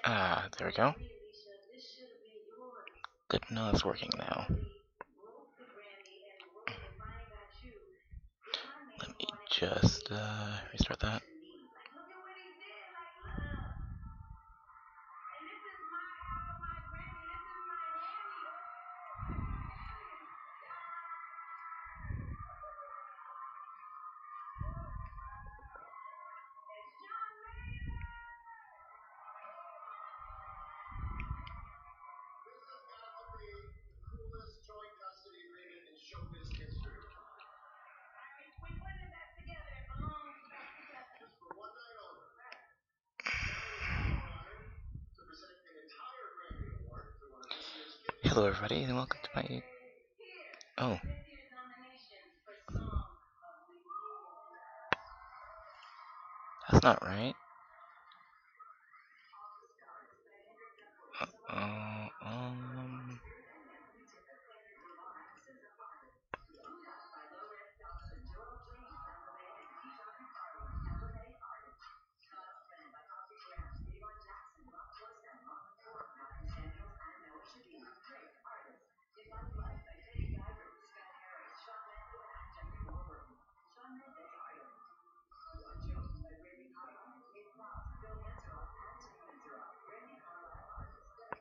Ah, there we go. Good to know it's working now. Let me just restart that. Hello everybody and welcome to my... Oh. That's not right. Um...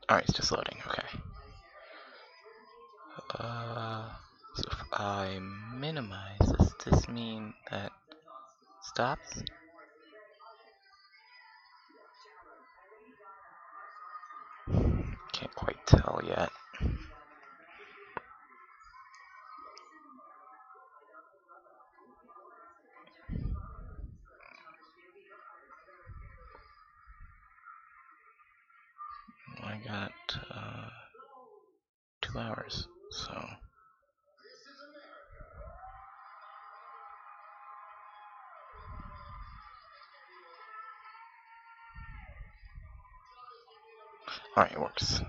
Alright, it's just loading, okay. So if I minimize, does this mean that stops? Can't quite tell yet. I got 2 hours, so... Alright, it works.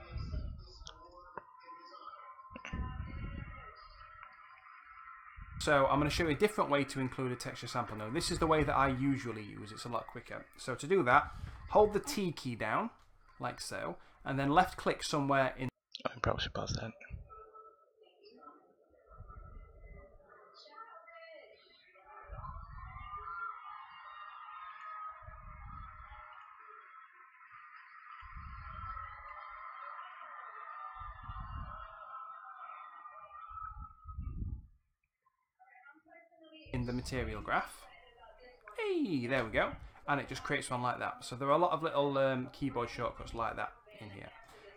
So I'm going to show you a different way to include a texture sample. Now this is the way that I usually use. It's a lot quicker. So to do that, hold the T key down, like so, and then left click somewhere in... I probably should pause that. in the material graph. Hey, there we go. And it just creates one like that. So there are a lot of little keyboard shortcuts like that in here.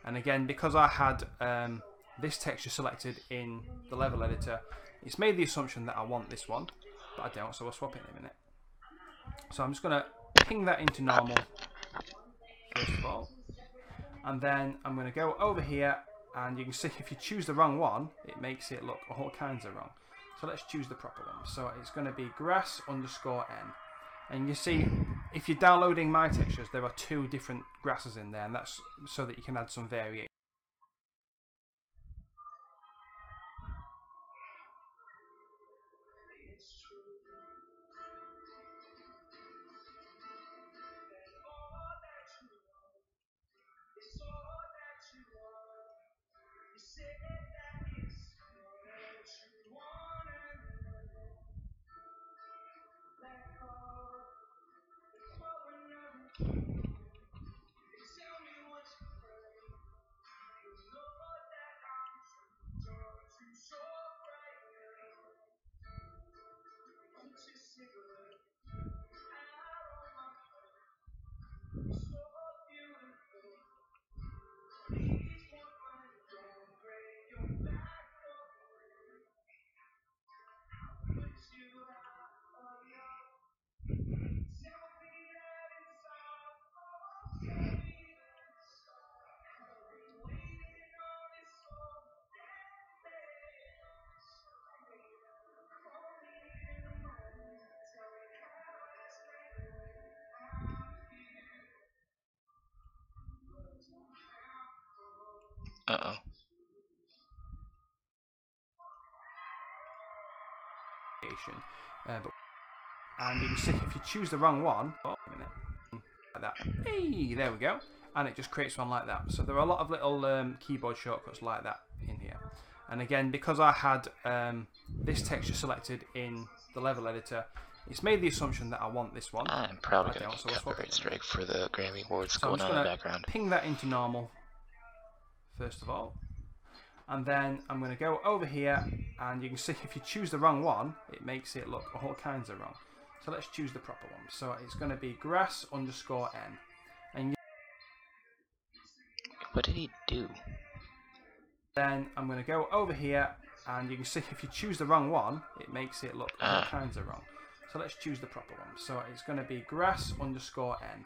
And again, because I had this texture selected in the level editor, it's made the assumption that I want this one, but I don't, so we'll swap it in a minute. So I'm just going to ping that into normal, first of all. And then I'm going to go over here, and you can see if you choose the wrong one, it makes it look all kinds of wrong. So let's choose the proper one. So it's going to be grass_n. And you see, if you're downloading my textures, there are 2 different grasses in there, and that's so that you can add some variation. Uh-oh. And you can see if you choose the wrong one, oh, a minute, like that. Hey, there we go. And it just creates one like that. So there are a lot of little keyboard shortcuts like that in here. And again, because I had this texture selected in the level editor, it's made the assumption that I want this one. I'm probably going to so get copyright strike for the Grammy Awards so going I'm on in the just background. Ping that into normal, first of all. And then I'm going to go over here, and you can see if you choose the wrong one, it makes it look all kinds of wrong. So let's choose the proper one. So it's going to be grass_n. And What did he do? then I'm going to go over here, and you can see if you choose the wrong one, it makes it look all kinds of wrong. So let's choose the proper one. So it's going to be grass_n.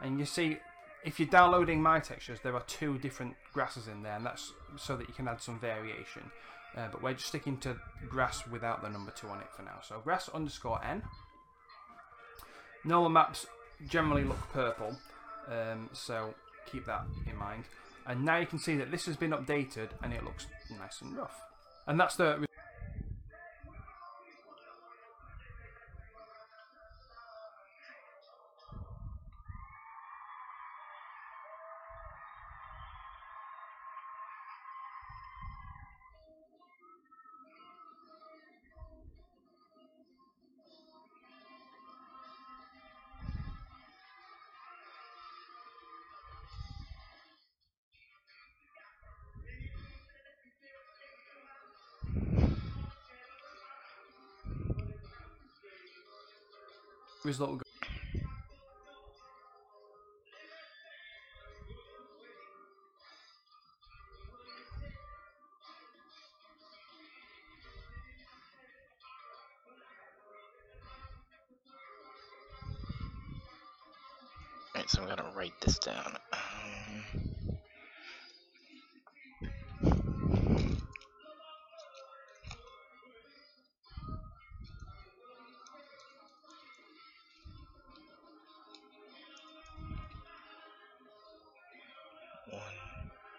And you see, if you're downloading my textures, there are 2 different grasses in there, and that's so that you can add some variation. But we're just sticking to grass without the number 2 on it for now. So grass_n. Normal maps generally look purple, so keep that in mind. And now you can see that this has been updated and it looks nice and rough. And that's the result. Alright, so I'm going to write this down.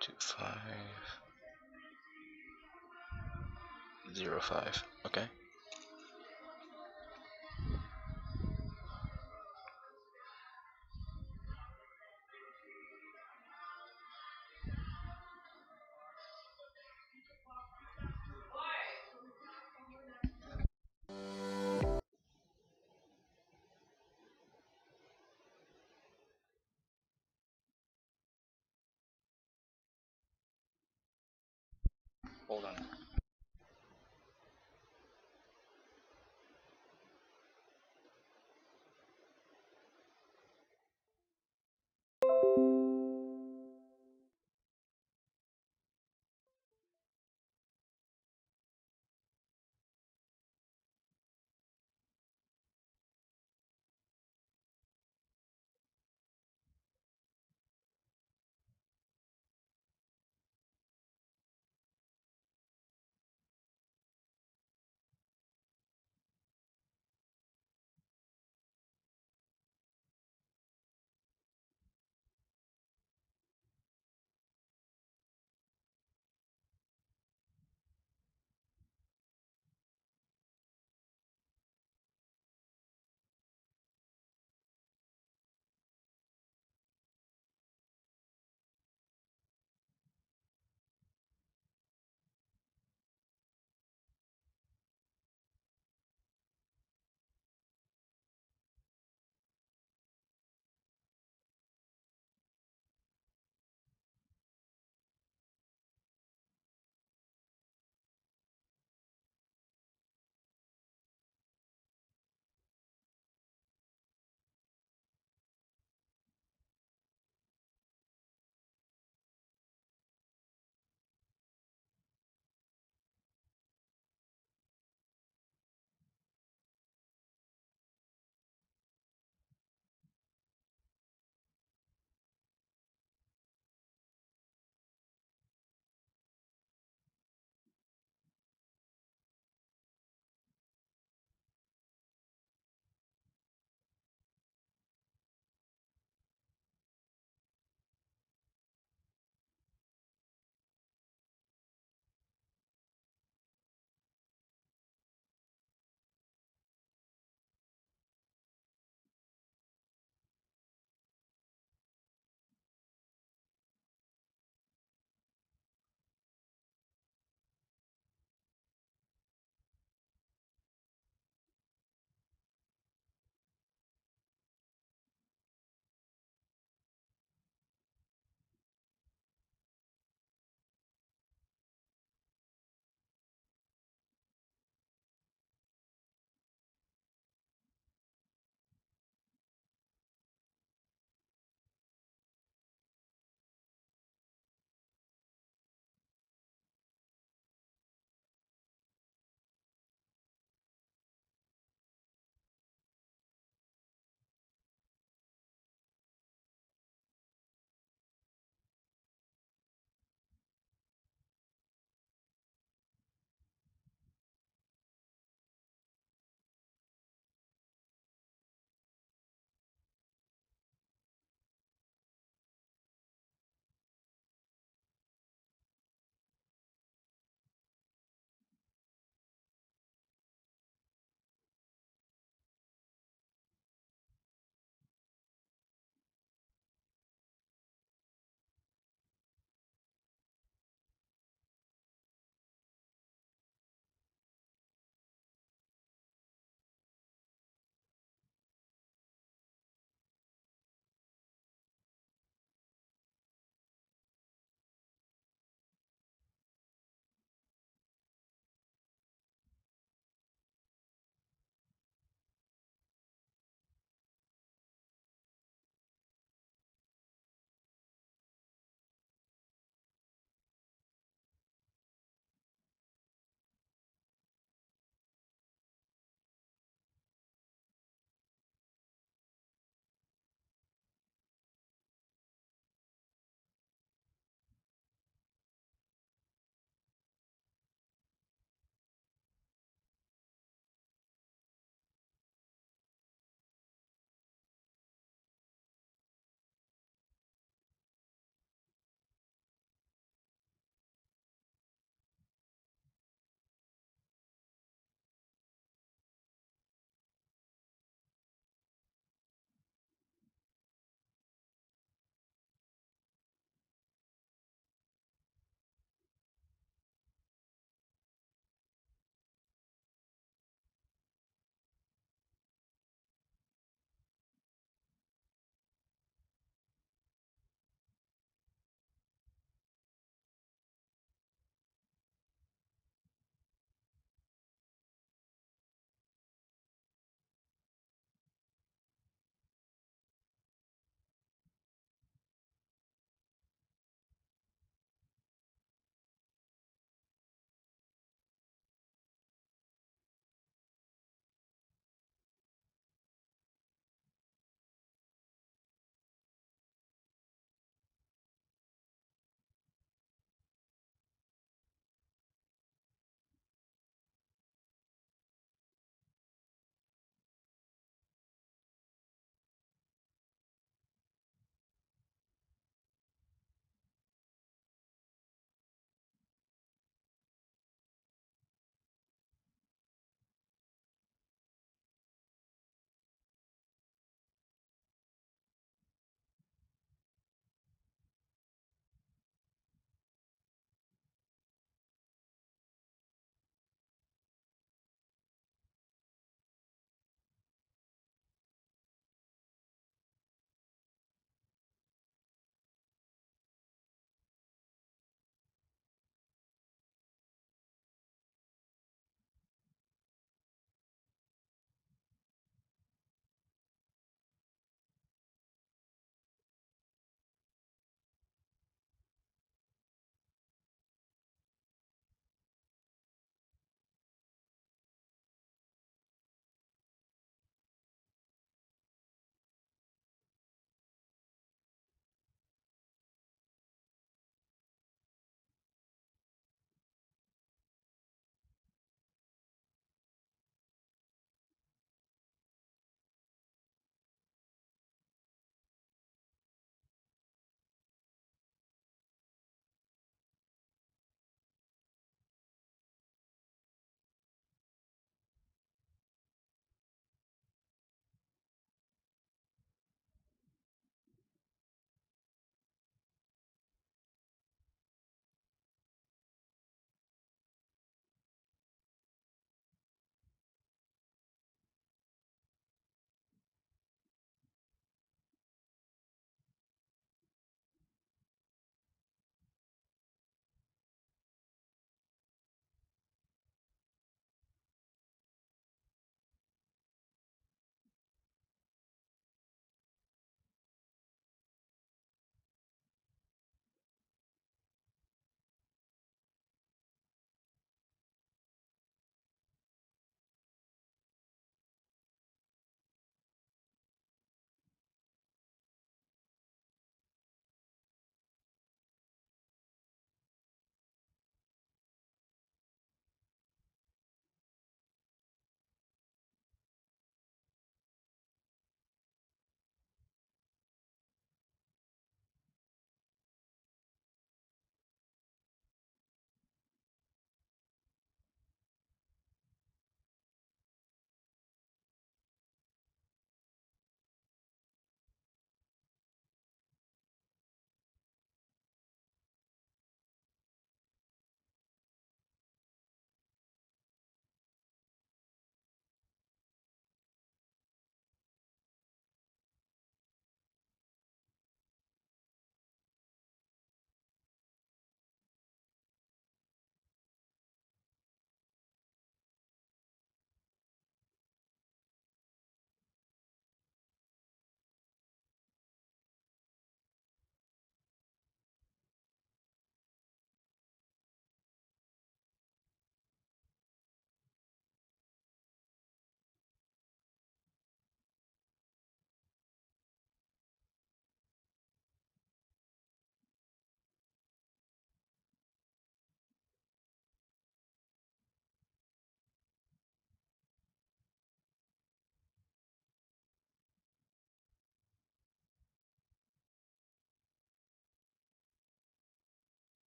12505. Okay. Hold on.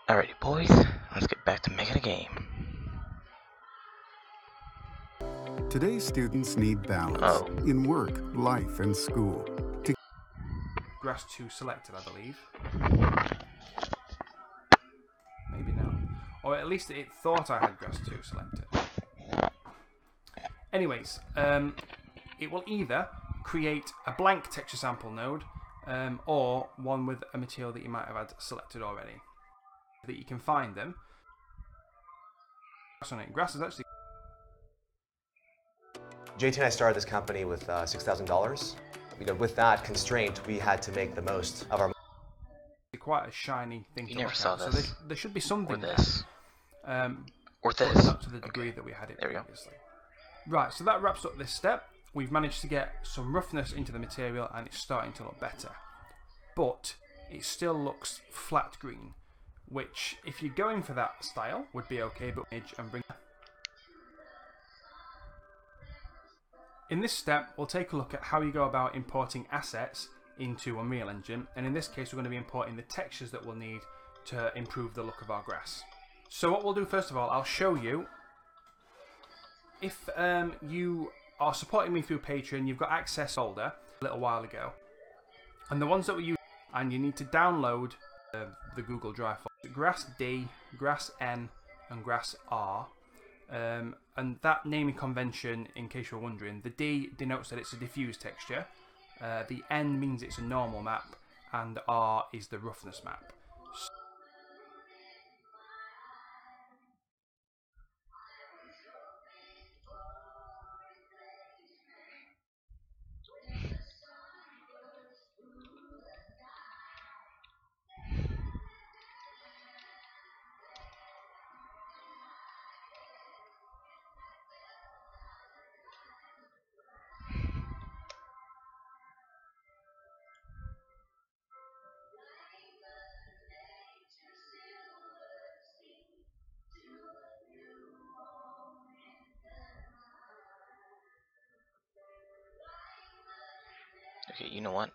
Alrighty, boys, let's get back to making a game. Today's students need balance in work, life, and school. Grass 2 selected, I believe. Maybe not. Or at least it thought I had grass 2 selected. Anyways, it will either create a blank texture sample node or one with a material that you might have had selected already. That you can find them. Grass is actually... JT and I started this company with $6,000. With that constraint, we had to make the most of our... Quite a shiny thing to never look saw at. this. So there should be something Or this. there. Or But this. not to the degree that we had it There we go. previously. Right, so that wraps up this step. We've managed to get some roughness into the material and it's starting to look better. But it still looks flat green, which if you're going for that style would be okay, but and bring... In this step, we'll take a look at how you go about importing assets into Unreal Engine, and in this case we're going to be importing the textures that we'll need to improve the look of our grass. So what we'll do first of all, I'll show you, if you are supporting me through Patreon, you've got access folder a little while ago, and the ones that we use, and you need to download the Google Drive folder. Grass D, Grass N, and Grass R. And that naming convention, in case you're wondering, the D denotes that it's a diffuse texture, the N means it's a normal map, and R is the roughness map. Okay, you know what?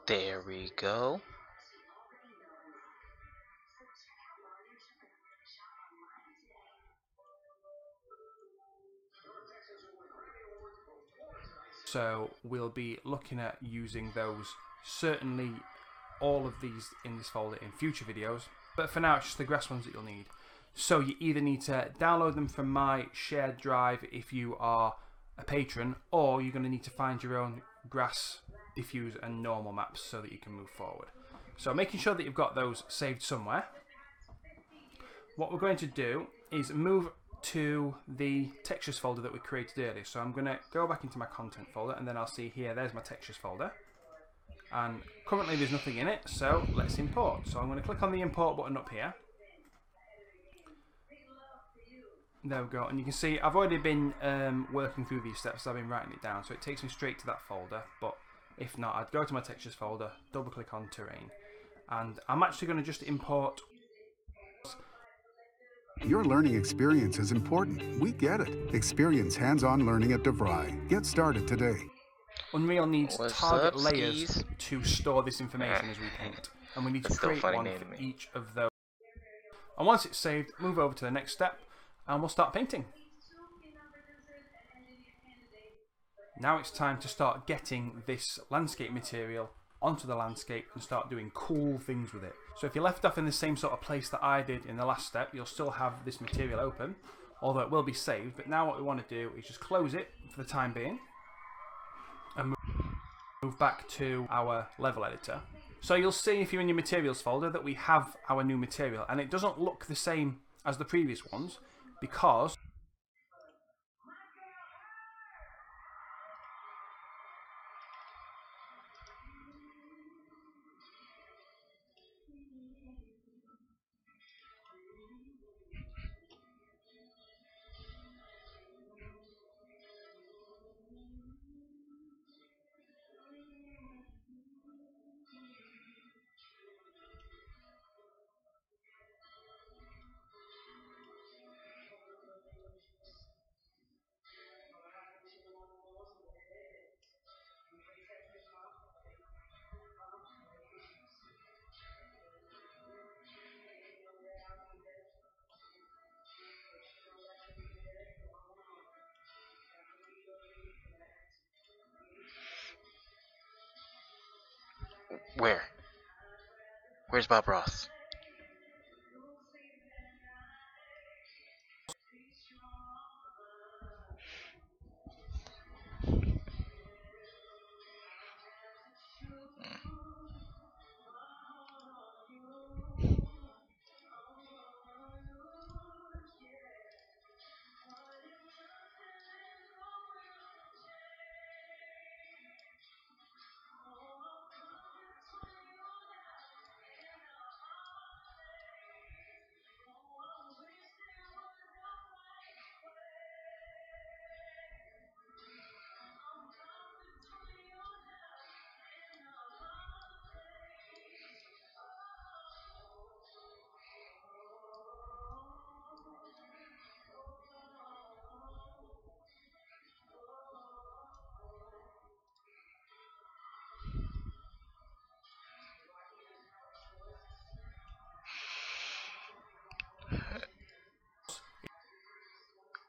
There we go. So we'll be looking at using those, certainly all of these in this folder in future videos, but for now it's just the grass ones that you'll need. So you either need to download them from my shared drive if you are a patron, or you're going to need to find your own grass, diffuse and normal maps so that you can move forward. So making sure that you've got those saved somewhere. What we're going to do is move to the textures folder that we created earlier. So I'm going to go back into my content folder, and then I'll see here, there's my textures folder. And currently there's nothing in it, so let's import. So I'm going to click on the import button up here. There we go, and you can see I've already been working through these steps. I've been writing it down, so it takes me straight to that folder. But if not, I'd go to my textures folder, double click on terrain, and I'm actually going to just import. Your learning experience is important. We get it. Experience hands-on learning at DeVry. Get started today. Unreal needs What's target up, layers skis? to store this information as we paint, and we need to That's still create funny one name for to me. each of those. And once it's saved, move over to the next step, and we'll start painting. Now it's time to start getting this landscape material onto the landscape and start doing cool things with it. So if you left off in the same sort of place that I did in the last step, you'll still have this material open, although it will be saved. But now what we want to do is just close it for the time being and move back to our level editor. So you'll see if you're in your materials folder that we have our new material, and it doesn't look the same as the previous ones because Where? Where's Bob Ross?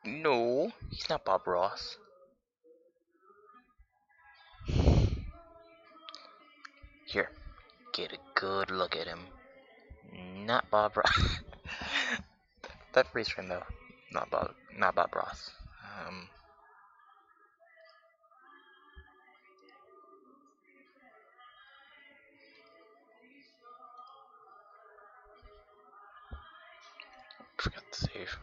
No, he's not Bob Ross. Here, get a good look at him. Not Bob Ross. That freeze frame though, not Bob Ross. Forgot to save.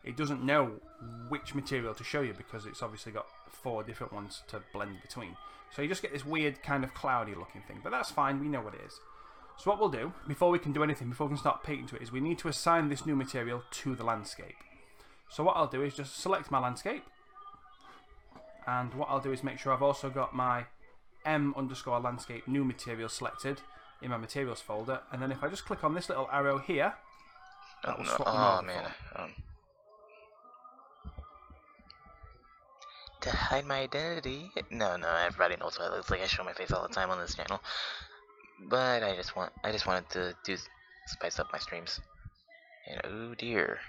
It doesn't know which material to show you because it's obviously got 4 different ones to blend between. So you just get this weird kind of cloudy looking thing, but that's fine, we know what it is. So what we'll do, before we can do anything, before we can start painting to it, is we need to assign this new material to the landscape. So what I'll do is just select my landscape, and what I'll do is make sure I've also got my m_landscape new material selected in my materials folder, and then if I just click on this little arrow here, that will swap them over man. To hide my identity? No, everybody knows what it looks like. I show my face all the time on this channel. But I just wanted to spice up my streams. And oh dear.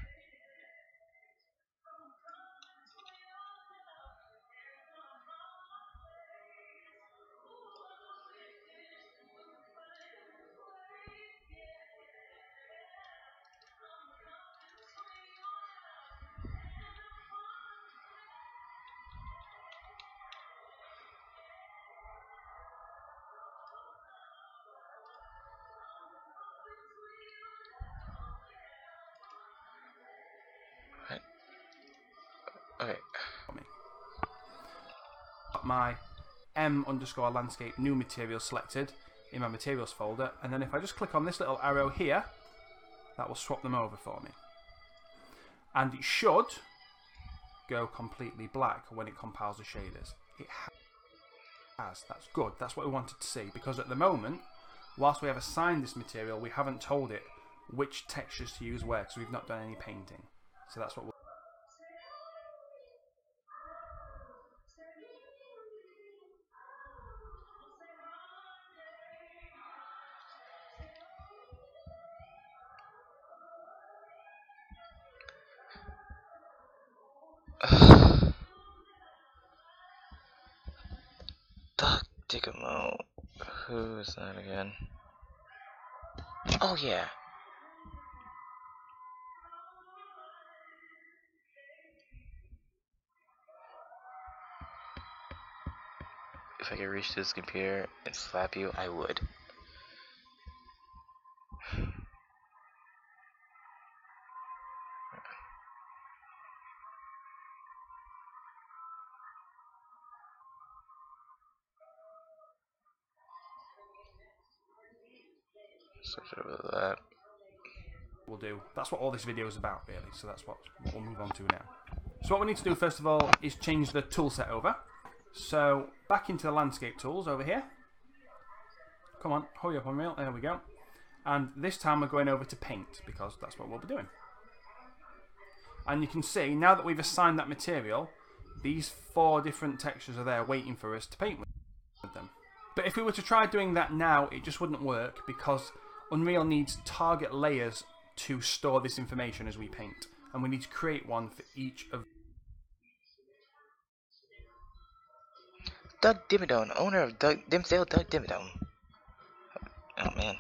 Okay. My m_landscape new material selected in my materials folder, and then if I just click on this little arrow here, that will swap them over for me. And it should go completely black when it compiles the shaders. It has. That's good. That's what we wanted to see, because at the moment, whilst we have assigned this material, we haven't told it which textures to use where, because we've not done any painting. So that's what we'll Digamo. Who is that again? Oh yeah. If I could reach this computer and slap you, I would. Switch over to that. we'll do. That's what all this video is about, really. So that's what we'll move on to now. So what we need to do first of all is change the tool set over. So back into the landscape tools over here. Come on, hurry up, Unreal. There we go. And this time we're going over to paint, because that's what we'll be doing. And you can see now that we've assigned that material, these 4 different textures are there waiting for us to paint with them. But if we were to try doing that now, it just wouldn't work, because Unreal needs target layers to store this information as we paint, and we need to create one for each of. Doug Dimmadome, owner of Dimsdale Doug Dimmadome. Oh man.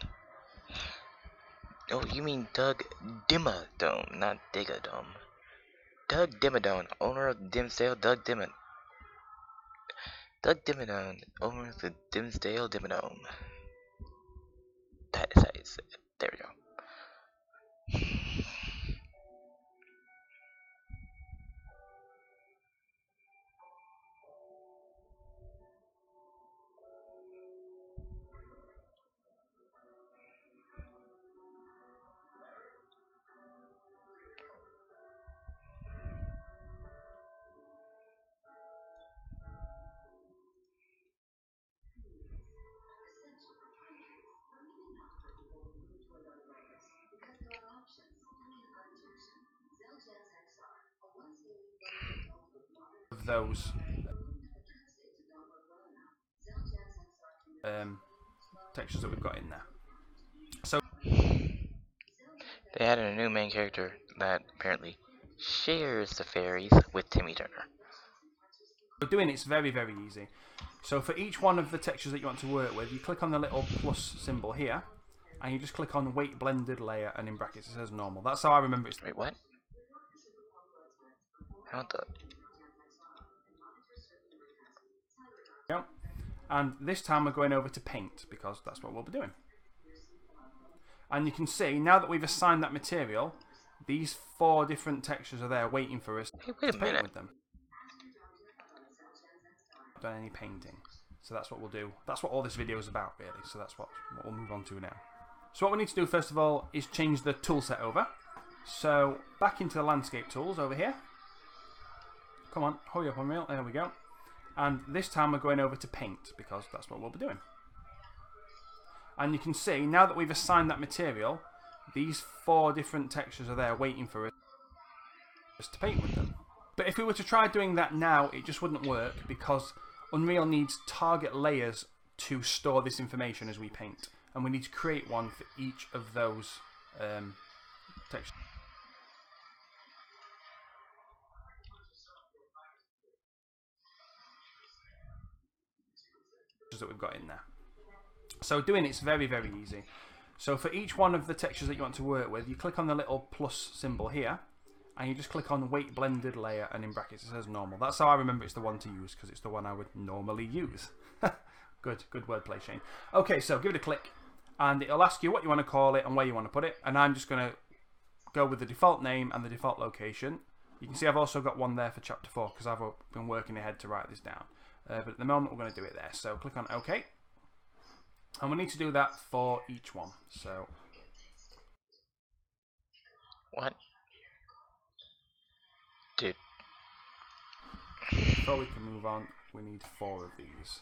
Oh, you mean Doug Dimmadome, not Digadome. Doug Dimmadome, owner of Dimsdale Doug Dimmadome. Doug Dimmadome, owner of the Dimsdale Dimmadome. That is how you say it. There we go. Of those textures that we've got in there. They added a new main character that apparently shares the fairies with Timmy Turner. For doing it's very, very easy. So for each one of the textures that you want to work with, you click on the little plus symbol here, and you just click on weight blended layer, and in brackets it says normal. That's how I remember it. Wait, what? How the? Yeah. And this time we're going over to paint, because that's what we'll be doing. And you can see, now that we've assigned that material, these 4 different textures are there waiting for us Hey, wait a to paint minute. with them. Done any painting. So that's what we'll do. That's what all this video is about, really. So that's what we'll move on to now. So what we need to do first of all is change the tool set over. So back into the landscape tools over here. Come on, hurry up, Unreal. There we go. And this time we're going over to paint, because that's what we'll be doing. And you can see, now that we've assigned that material, these 4 different textures are there waiting for us to paint with them. But if we were to try doing that now, it just wouldn't work, because Unreal needs target layers to store this information as we paint. And we need to create one for each of those textures that we've got in there. So doing it's very, very easy. So for each one of the textures that you want to work with, you click on the little plus symbol here, and you just click on weight blended layer, and in brackets it says normal. That's how I remember it's the one to use, because it's the one I would normally use. Good wordplay, Shane. Okay, so give it a click, and it'll ask you what you want to call it and where you want to put it, and I'm just going to go with the default name and the default location. You can see I've also got one there for chapter 4, because I've been working ahead to write this down. But at the moment we're going to do it there, so click on OK. And we need to do that for each one. So What? Dude. before we can move on, we need 4 of these.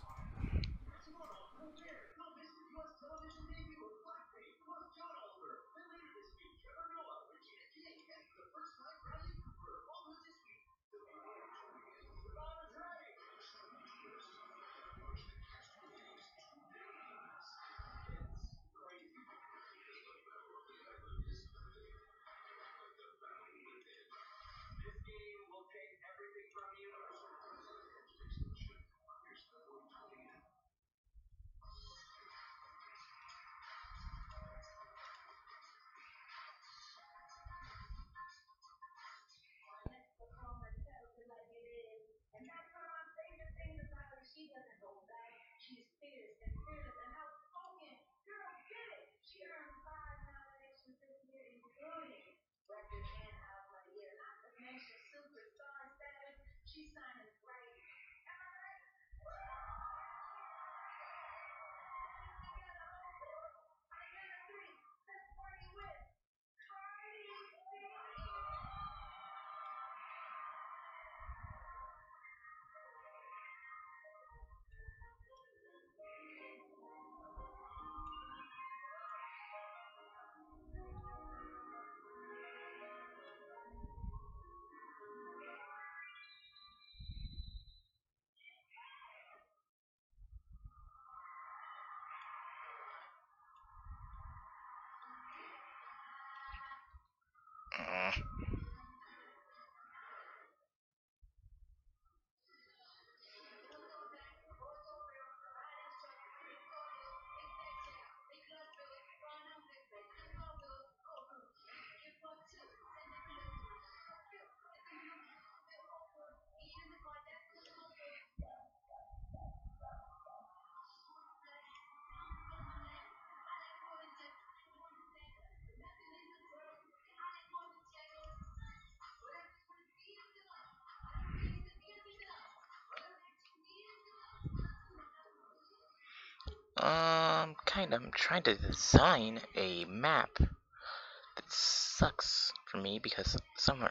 I'm trying to design a map that sucks for me because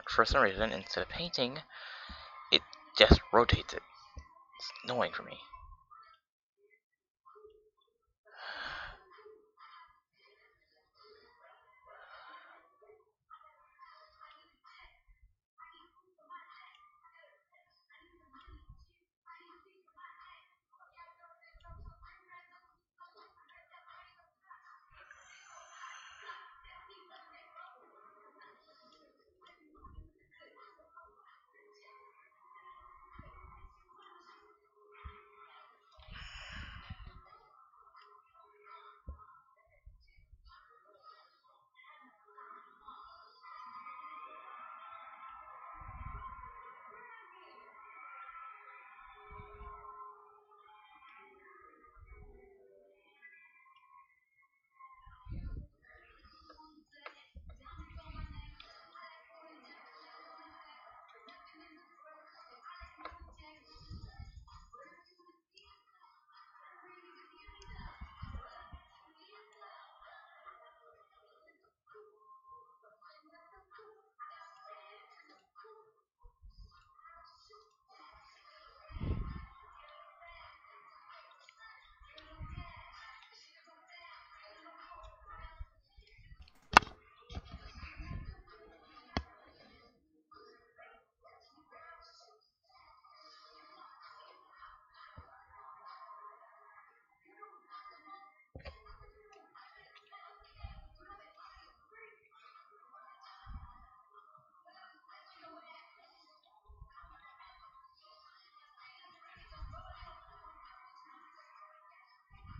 for some reason, instead of painting, it just rotates it. It's annoying for me.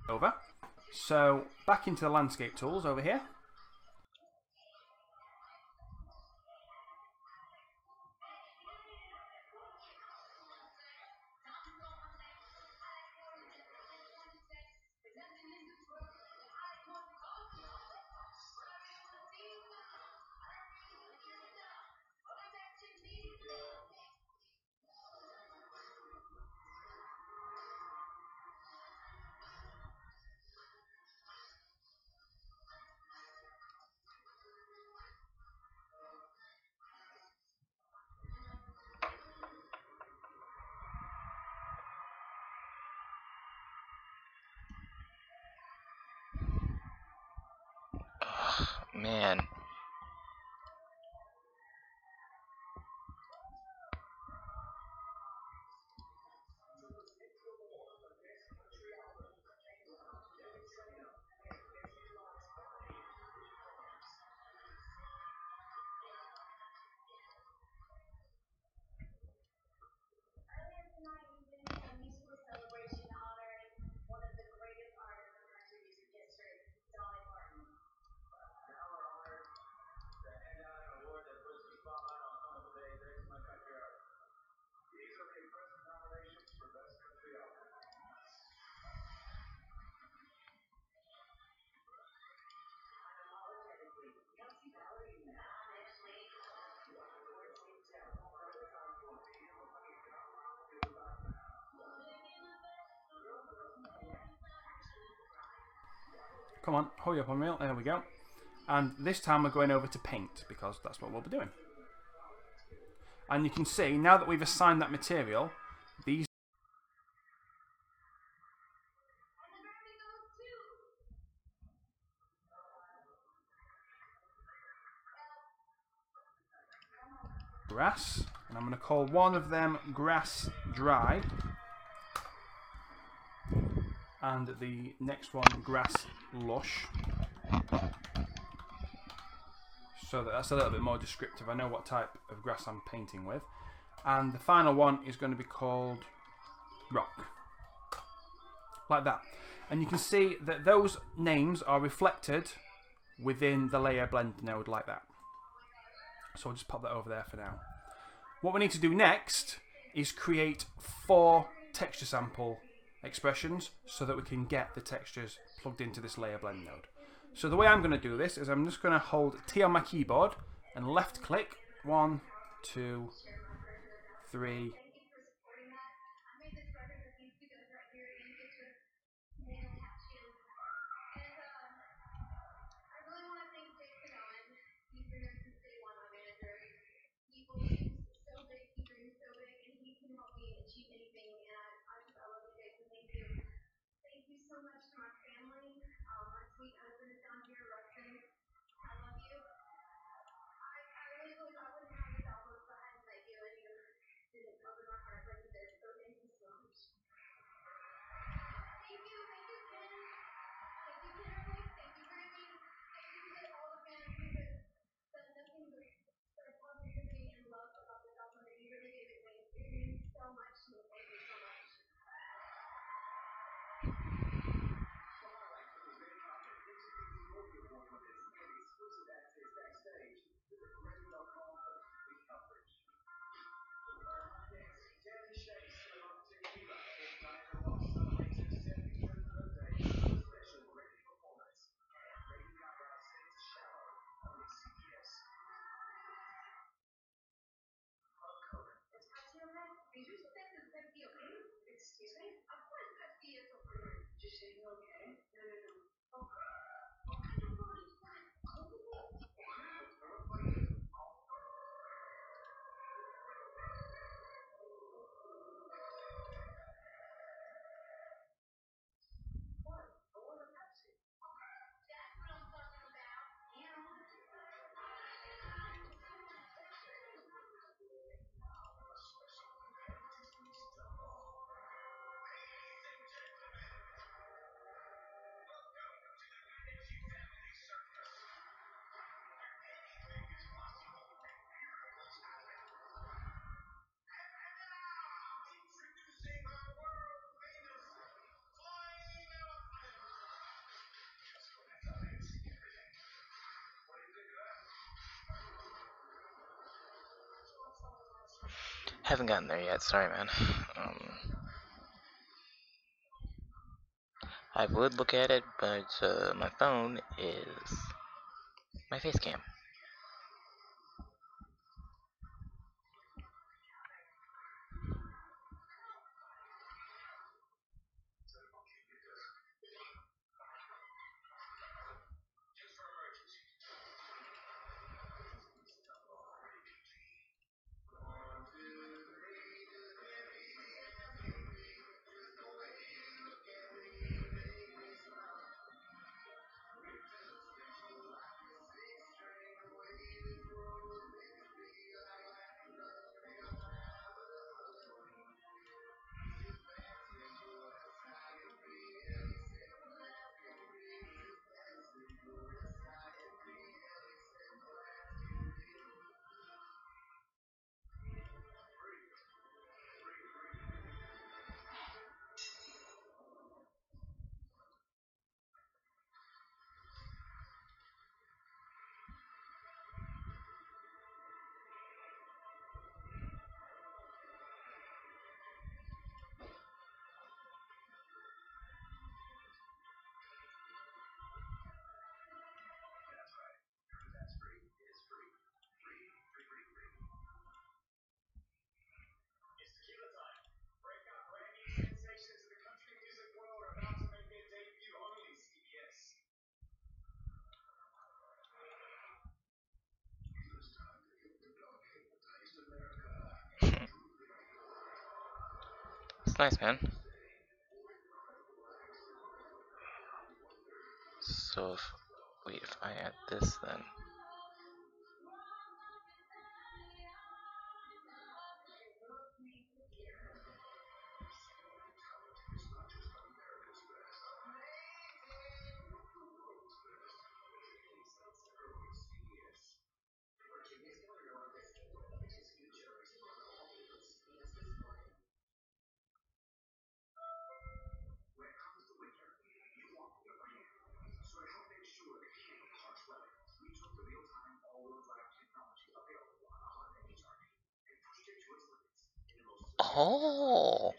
over. So back into the landscape tools over here. Man. Come on, hurry up, Unreal. There we go. And this time we're going over to paint, because that's what we'll be doing. And you can see, now that we've assigned that material, these grass, and I'm going to call one of them grass dry, and the next one grass lush. So that's a little bit more descriptive. I know what type of grass I'm painting with. And the final one is going to be called rock. Like that. And you can see that those names are reflected within the layer blend node like that. So I'll just pop that over there for now. What we need to do next is create 4 texture sample expressions so that we can get the textures plugged into this layer blend node. So the way I'm going to do this is I'm just going to hold T on my keyboard and left click 1, 2, 3. Haven't gotten there yet. Sorry, man. I would look at it, but my phone is my face cam. It's nice, man. So, wait, if I add this, then oh,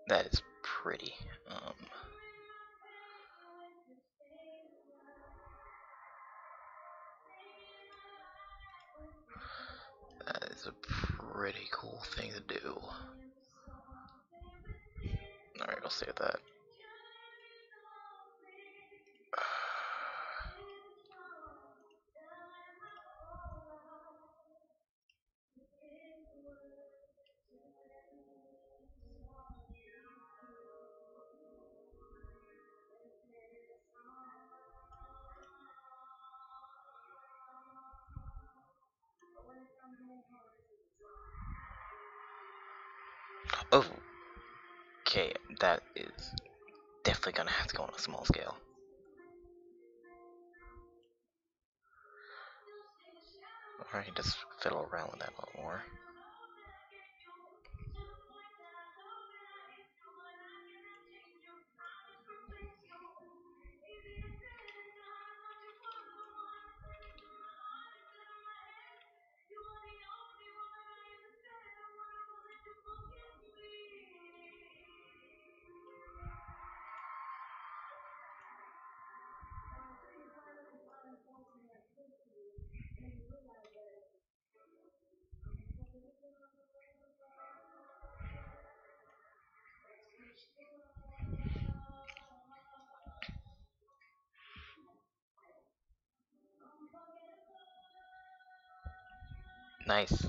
That is pretty. That is a pretty cool thing to do. Alright, I'll save that. Oh, okay, that is definitely gonna have to go on a small scale. Or I can just fiddle around with that a little more. Nice.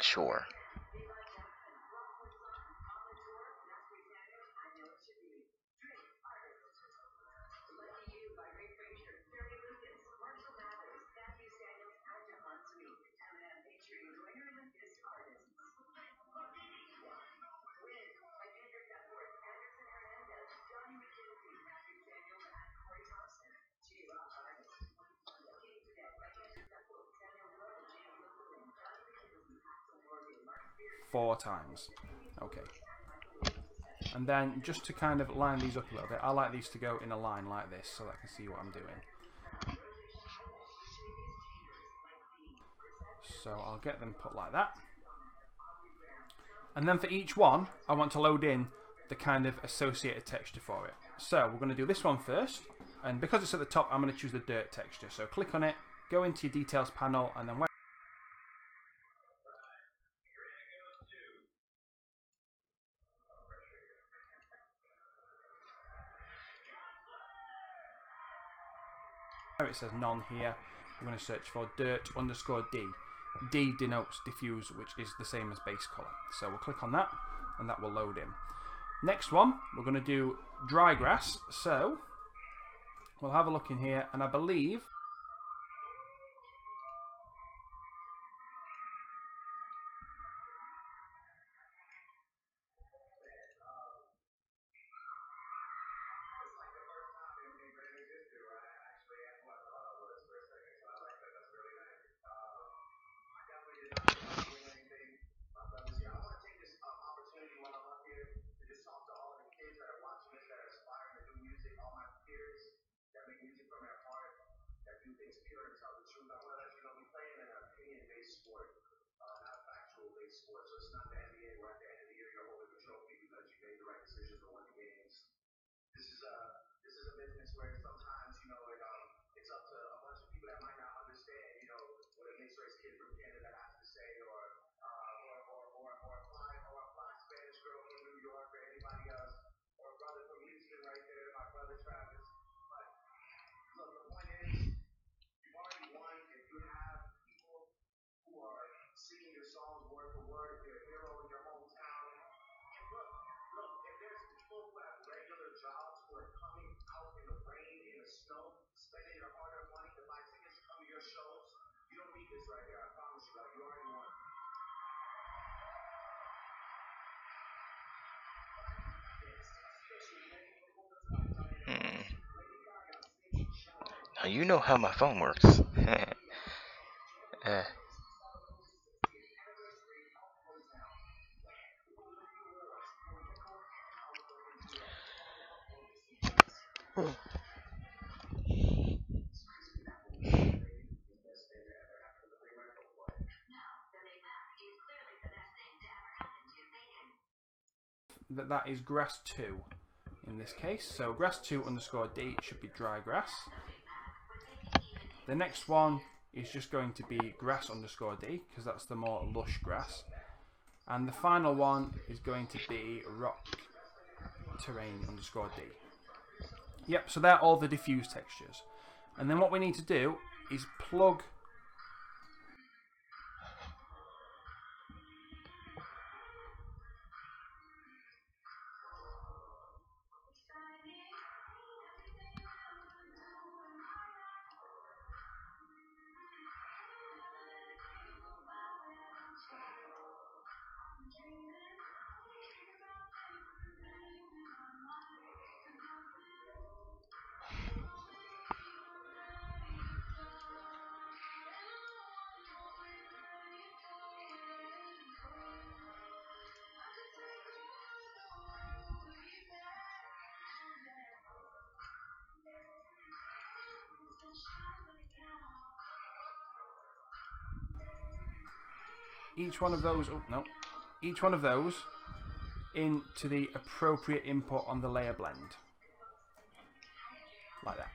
Sure. Four times. Okay. And then just to kind of line these up a little bit, I like these to go in a line like this so that I can see what I'm doing. So I'll get them put like that. And then for each one, I want to load in the kind of associated texture for it. So we're going to do this one first. And because it's at the top, I'm going to choose the dirt texture. So click on it, go into your details panel, and then where it says none here, I'm going to search for dirt_D. D denotes diffuse, which is the same as base color. So we'll click on that, and that will load in. Next one, we're going to do dry grass. So we'll have a look in here, and I believe Now you know how my phone works. uh, that is grass 2 in this case. So grass 2_D should be dry grass. The next one is just going to be grass_D because that's the more lush grass. And the final one is going to be rock terrain_D. Yep, so they're all the diffuse textures. And then what we need to do is plug each one of those into the appropriate input on the layer blend. Like that.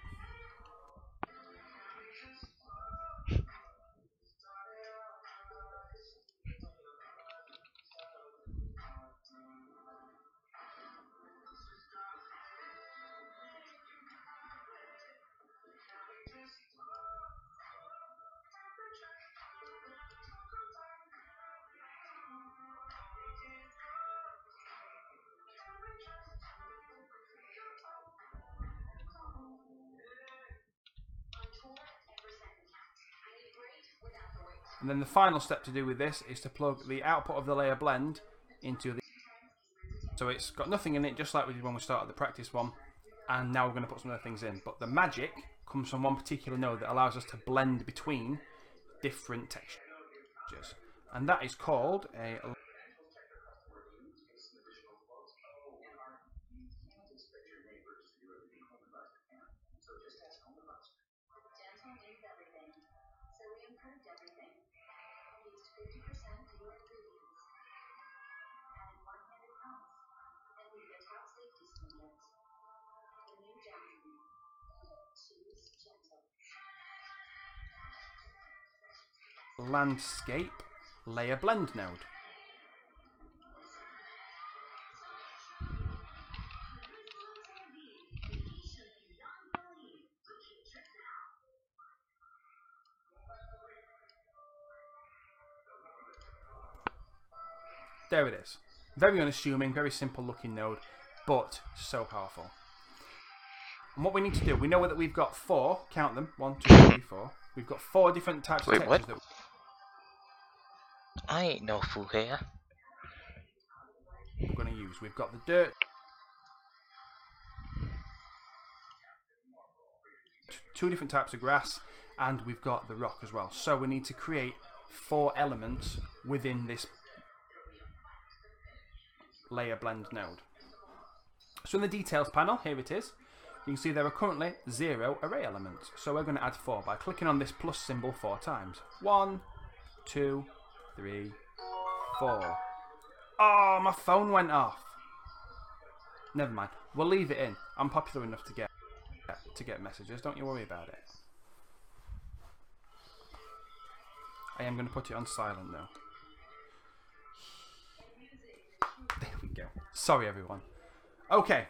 And then the final step to do with this is to plug the output of the layer blend into the... So it's got nothing in it, just like we did when we started the practice one. And now we're going to put some other things in. But the magic comes from one particular node that allows us to blend between different textures. And that is called a... landscape layer blend node. There it is. Very unassuming, very simple looking node, but so powerful. And what we need to do, we know that we've got 4, count them, 1, 2, 3, 4. We've got 4 different types of textures that I ain't no fool here. we're going to use. We've got the dirt, 2 different types of grass, and we've got the rock as well. So we need to create 4 elements within this layer blend node. So in the details panel, here it is. You can see there are currently 0 array elements. So we're going to add 4 by clicking on this plus symbol 4 times. 1, 2, 3, 4. Oh, my phone went off. Never mind. We'll leave it in. I'm popular enough to get messages. Don't you worry about it. I am going to put it on silent though. There we go. Sorry everyone. Okay.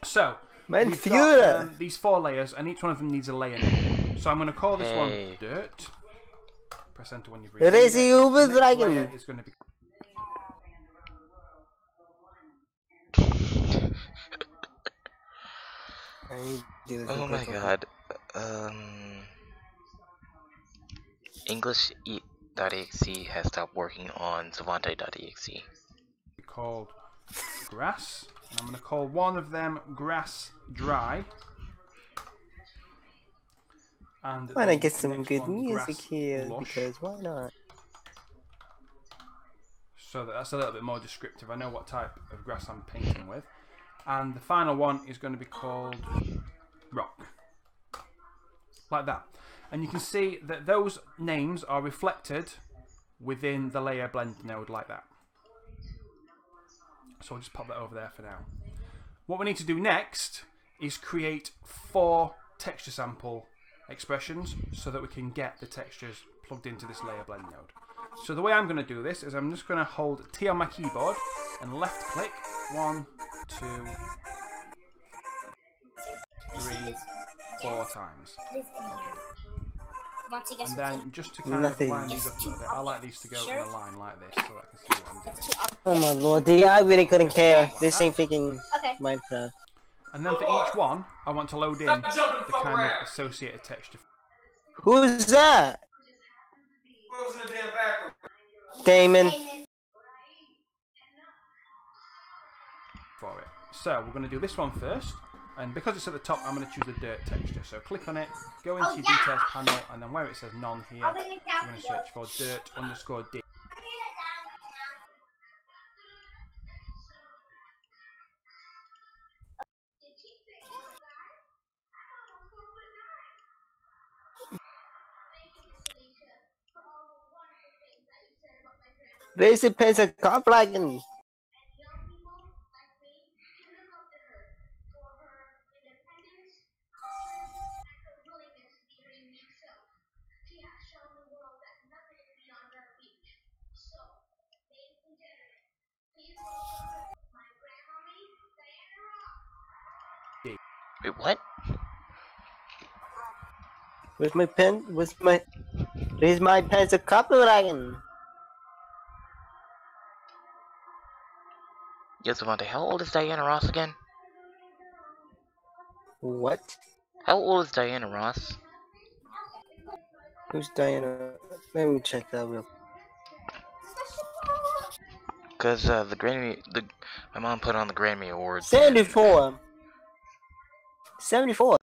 So we've got these 4 layers, and each one of them needs a layer name. So I'm going to call this one dirt. Press enter when you've reached it. The next layer is going to be... Oh my god. English.exe has stopped working on Savante.exe. Called grass, and I'm going to call one of them grass dry. And why not get some good music here? Lush. Because why not? So that's a little bit more descriptive. I know what type of grass I'm painting with. And the final one is going to be called rock. Like that. And you can see that those names are reflected within the layer blend node like that. So I'll just pop that over there for now. What we need to do next is create 4 texture sample expressions so that we can get the textures plugged into this layer blend node. So the way I'm going to do this is I'm just going to hold T on my keyboard and left click 1, 2, 3, 4 times. And then just to kind of line these up a little bit, I like these to go in a line like this so I can see what I'm doing. Oh my lord, I really couldn't care. This ain't freaking Minecraft. And then for each one, I want to load in the kind of associated texture. Who's that? Damon. For it. So we're going to do this one first. And because it's at the top, I'm going to choose the dirt texture. So click on it, go into your details panel, and then where it says none here, I'm going to search for dirt_d. Where's the pencil dragon? Wait, what? Where's my pen? Where's my pencil dragon? Yo, Savante, how old is Diana Ross again? What? How old is Diana Ross? Who's Diana? Let me check that real. Cause my mom put on the Grammy Awards. 74. 74.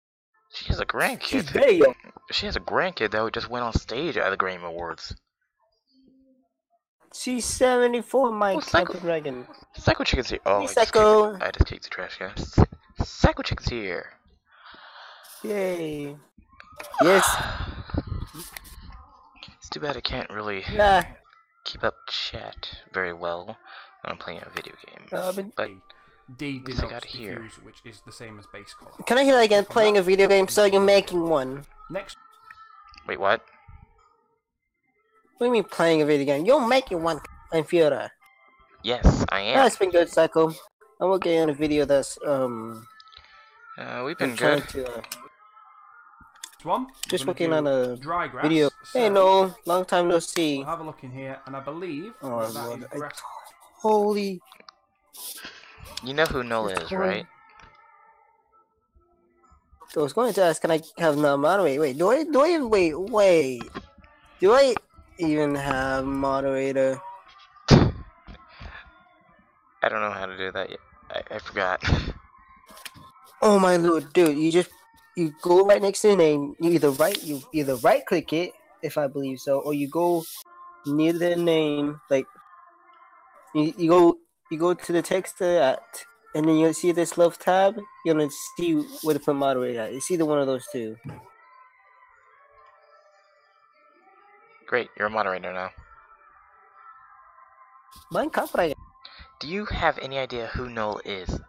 She has a She's grandkid. very young. She has a grandkid that just went on stage at the Grammy Awards. She's 74, my Oh, Psycho- Captain Dragon. Psycho Chicken's here. Oh, Hey, Psycho. I just kicked the trash can. Psycho Chicken's here. Yay. Yes. It's too bad I can't really Nah. keep up chat very well when I'm playing a video game. But D least I denotes got it here. diffuse, which is the same as base color. Can I hear that again? Playing a video game, so you're making one. Next, wait, what? What do you mean playing a video game? You're making one, computer. Yes, I am. That's been good, Psycho. I'm working on a video that's We've been I'm trying good. to one. just we're working gonna on do a dry grass. video. So Hey, no, long time no see. we'll have a look in here, and I believe Oh, that Lord. is grass. Holy. You know who Nola is, right? I was going to ask, can I have no moderate? Wait, do I wait. Do I even have moderator? I don't know how to do that yet. I forgot. Oh my lord, dude, you go right next to the name, you either right click it, if I believe so, or you go near the name, like you go to the text at, and then you'll see this left tab, you're gonna see where to put moderator at. It's either one of those two. Great, you're a moderator now. Mine copyright. Do you have any idea who Nola is?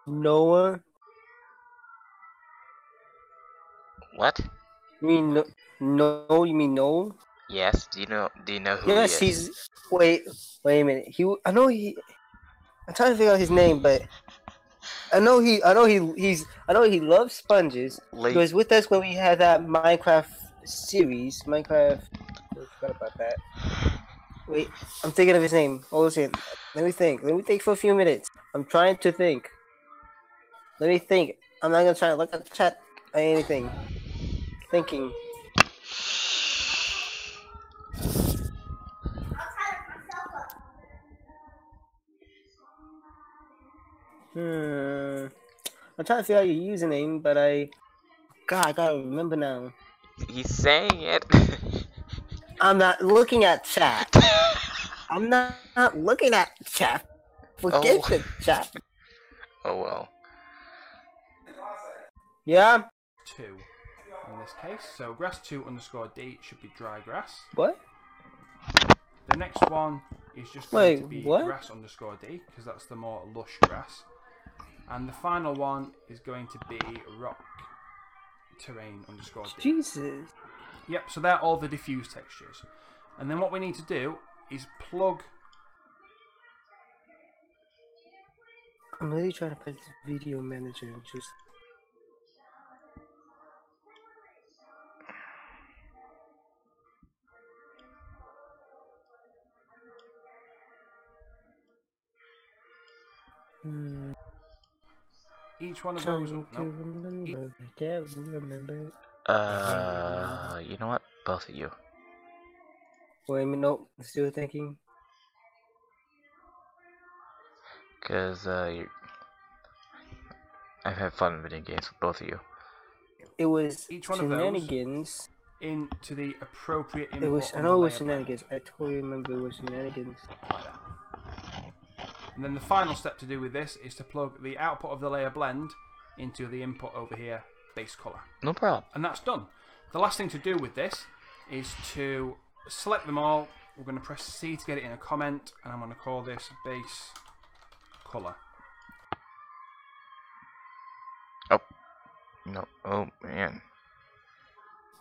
Noah? What? You mean no? You mean no? Yes. Do you know who Yes, he is? he's. Wait a minute. I'm trying to figure out his name, but I know he loves sponges. He was with us when we had that Minecraft series. I forgot about that. Wait, I'm thinking of his name. Hold on a second. Let me think. Let me think for a few minutes. I'm trying to think. Let me think. I'm not gonna try to look at the chat or anything. Thinking. I'm trying to figure out your username, but I gotta remember now. He's saying it. I'm not looking at chat. I'm not looking at chat. Forget the chat. Oh well. Yeah? 2 in this case. So grass2_d should be dry grass. What? The next one is just going to be what? grass_d because that's the more lush grass. And the final one is going to be rock terrain_d. Jesus. Yep, so they're all the diffuse textures. And then what we need to do is plug. I'm really trying to put this video manager and just. Each one of those. I can't remember. You know what? Both of you. Wait a minute, no, I'm still thinking. Cause I've had fun video games with both of you. It was Each one of those shenanigans. into the appropriate input. It was. I on know the it was layer shenanigans. I totally remember it was shenanigans. like that. And then the final step to do with this is to plug the output of the layer blend into the input over here, base color. No problem. And that's done. The last thing to do with this is to select them all. We're going to press C to get it in a comment, and I'm going to call this base color. Oh. No. Oh, man.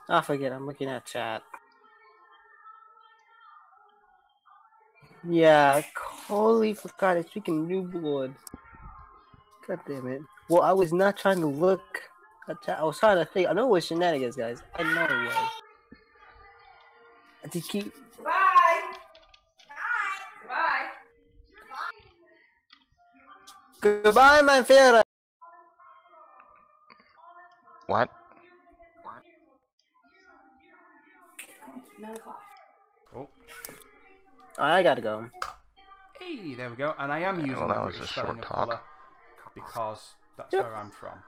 I forget, I'm looking at chat. Yeah, I totally forgot it's freaking new board. God damn it. Well, I was not trying to look at chat. I was trying to think. I know it was shenanigans, guys. I know it was. I just keep. Goodbye, my favorite. What? Oh. I gotta go. Hey, there we go. And I am using well, the that was British a spelling short of talk. colour because that's where I'm from.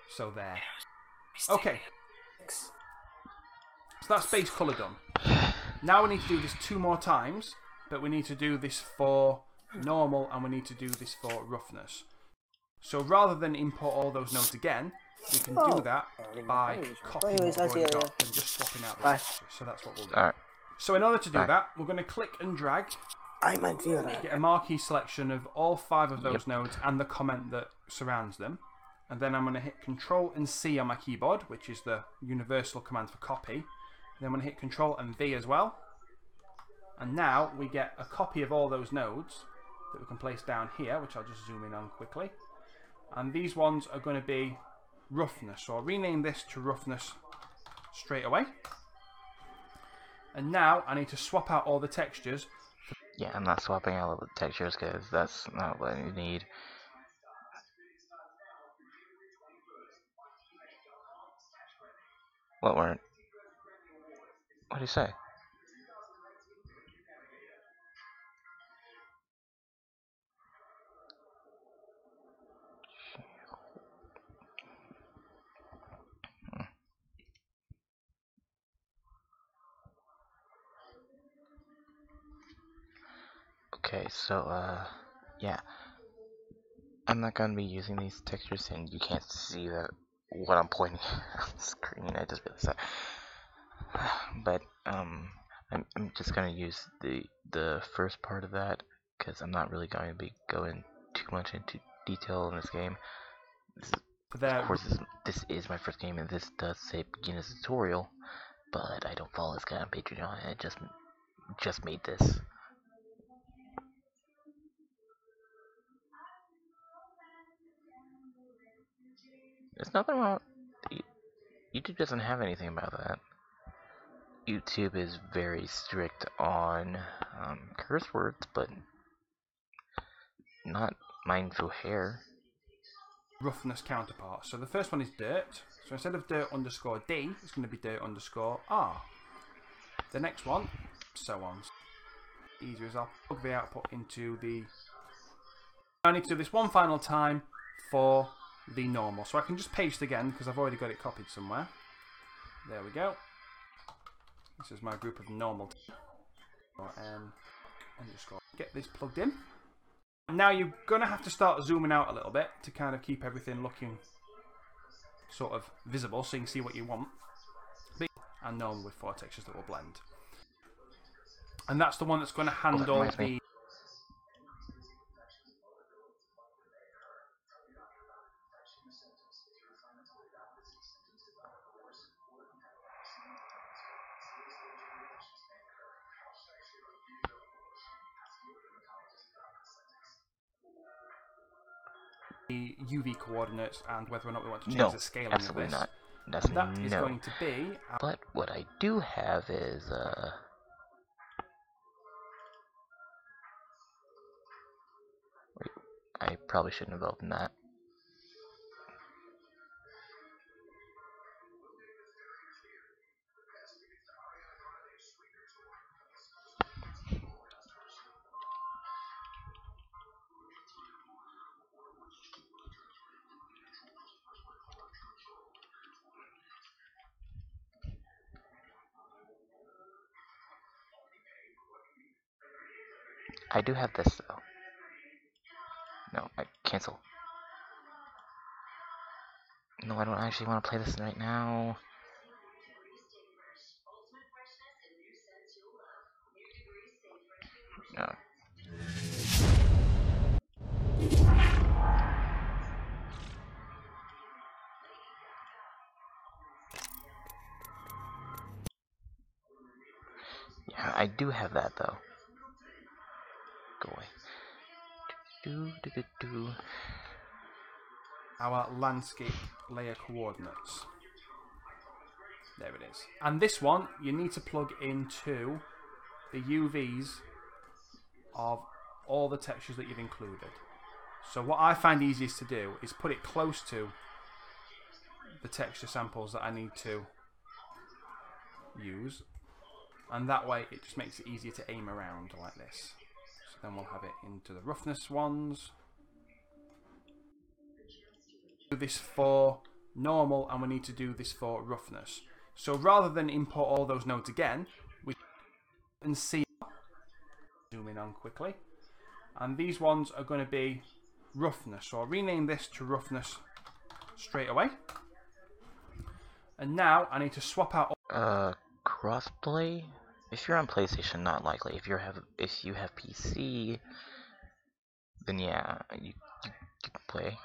So there. Okay. So that's base colour done. Now we need to do this 2 more times, but we need to do this for normal and we need to do this for roughness. So rather than import all those nodes again, we can do that by copying what we've already got and just swapping out the texture. So that's what we'll do. Alright. So in order to do that, we're going to click and drag, I might feel that. get a marquee selection of all 5 of those nodes and the comment that surrounds them. And then I'm going to hit Control and C on my keyboard, which is the universal command for copy. Then I'm going to hit Control and V as well. And now we get a copy of all those nodes that we can place down here, which I'll just zoom in on quickly. And these ones are going to be roughness. So I'll rename this to roughness straight away. And now I need to swap out all the textures. Yeah, I'm not swapping out all the textures because that's not what I need. What weren't? What do you say? Okay, so yeah, I'm not gonna be using these textures, and you can't see that what I'm pointing on the screen. I just realized that. But I'm just gonna use the first part of that because I'm not really going to be going too much into detail in this game. Of course, this is my first game, and this does say begin as a tutorial, but I don't follow this guy on Patreon. I just made this. There's nothing wrong. YouTube doesn't have anything about that. YouTube is very strict on curse words, but not mindful hair. Roughness counterpart. So the first one is dirt. So instead of dirt underscore D, it's going to be dirt underscore R. The next one, so on. Easier as I'll plug the output into the. I need to do this one final time for the normal. So I can just paste again because I've already got it copied somewhere. There we go. This is my group of normal. Underscore. Get this plugged in. Now you're going to have to start zooming out a little bit to kind of keep everything looking sort of visible so you can see what you want. And normal with 4 textures that will blend. And that's the one that's going to handle the. The UV coordinates and whether or not we want to change the scaling of this. Absolutely not. And that is going to be. But what I do have is wait, I probably shouldn't have opened that. I do have this though. No, I cancel. No, I don't actually want to play this right now. No. Yeah, I do have that though. Go away. Our landscape layer coordinates. There it is. And this one, you need to plug into the UVs of all the textures that you've included. So what I find easiest to do is put it close to the texture samples that I need to use. and that way it just makes it easier to aim around like this. So then we'll have it into the roughness ones. Do this for normal, and we need to do this for roughness. So rather than import all those nodes again, we can see, zoom in on quickly, and these ones are going to be roughness. So I'll rename this to roughness straight away. And now I need to swap out crossplay? If you're on PlayStation, not likely. If you have PC, then yeah, you can play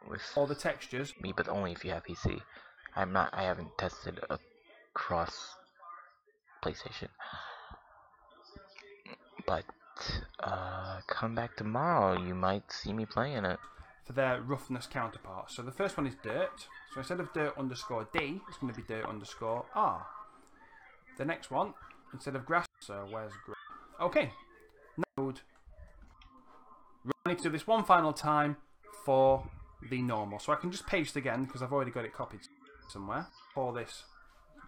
with all the textures. me, but only if you have PC. I haven't tested a cross PlayStation. But come back tomorrow, you might see me playing it. For their roughness counterparts. So the first one is dirt. So instead of dirt_D, it's going to be dirt_R. The next one, instead of grass, so where's grass? Okay. Node. I need to do this one final time for the normal. So I can just paste again because I've already got it copied somewhere. For this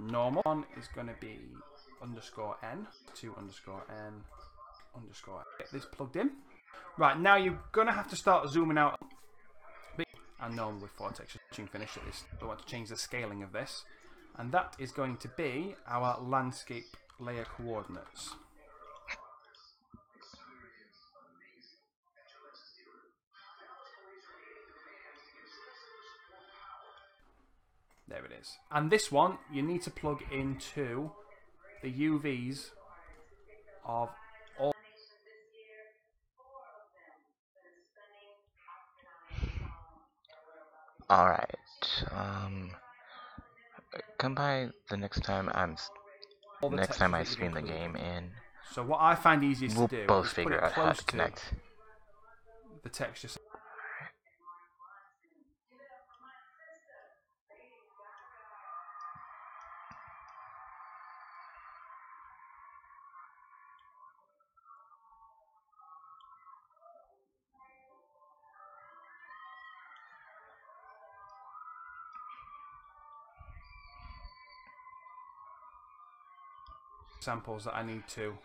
normal one is going to be _N to _N _. Get this plugged in. Right, now you're going to have to start zooming out. And normal with 4 textures finish at this. I want to change the scaling of this. And that is going to be our landscape layer coordinates. There it is. And this one, you need to plug into the UVs of all. Alright, come by the next time I stream the game, and so what I find easiest we'll to do both is figure put it out how close to connect. The texture. Samples that I need to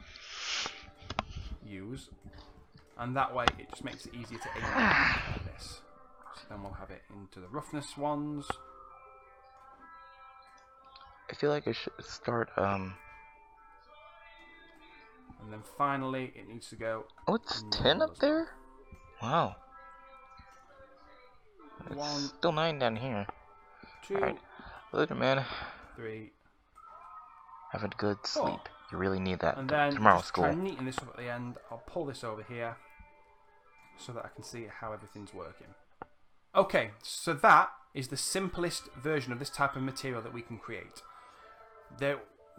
use, and that way it just makes it easier to aim like this. So then we'll have it into the roughness ones. I feel like I should start And then finally it needs to go. Oh, it's 10 up there? Wow. It's 1, still 9 down here. 2, Alright, later, man. 3. Have a good sleep. You really need that. And then Tomorrow's just try school. and neaten this up at the end. I'll pull this over here so that I can see how everything's working. Okay, so that is the simplest version of this type of material that we can create.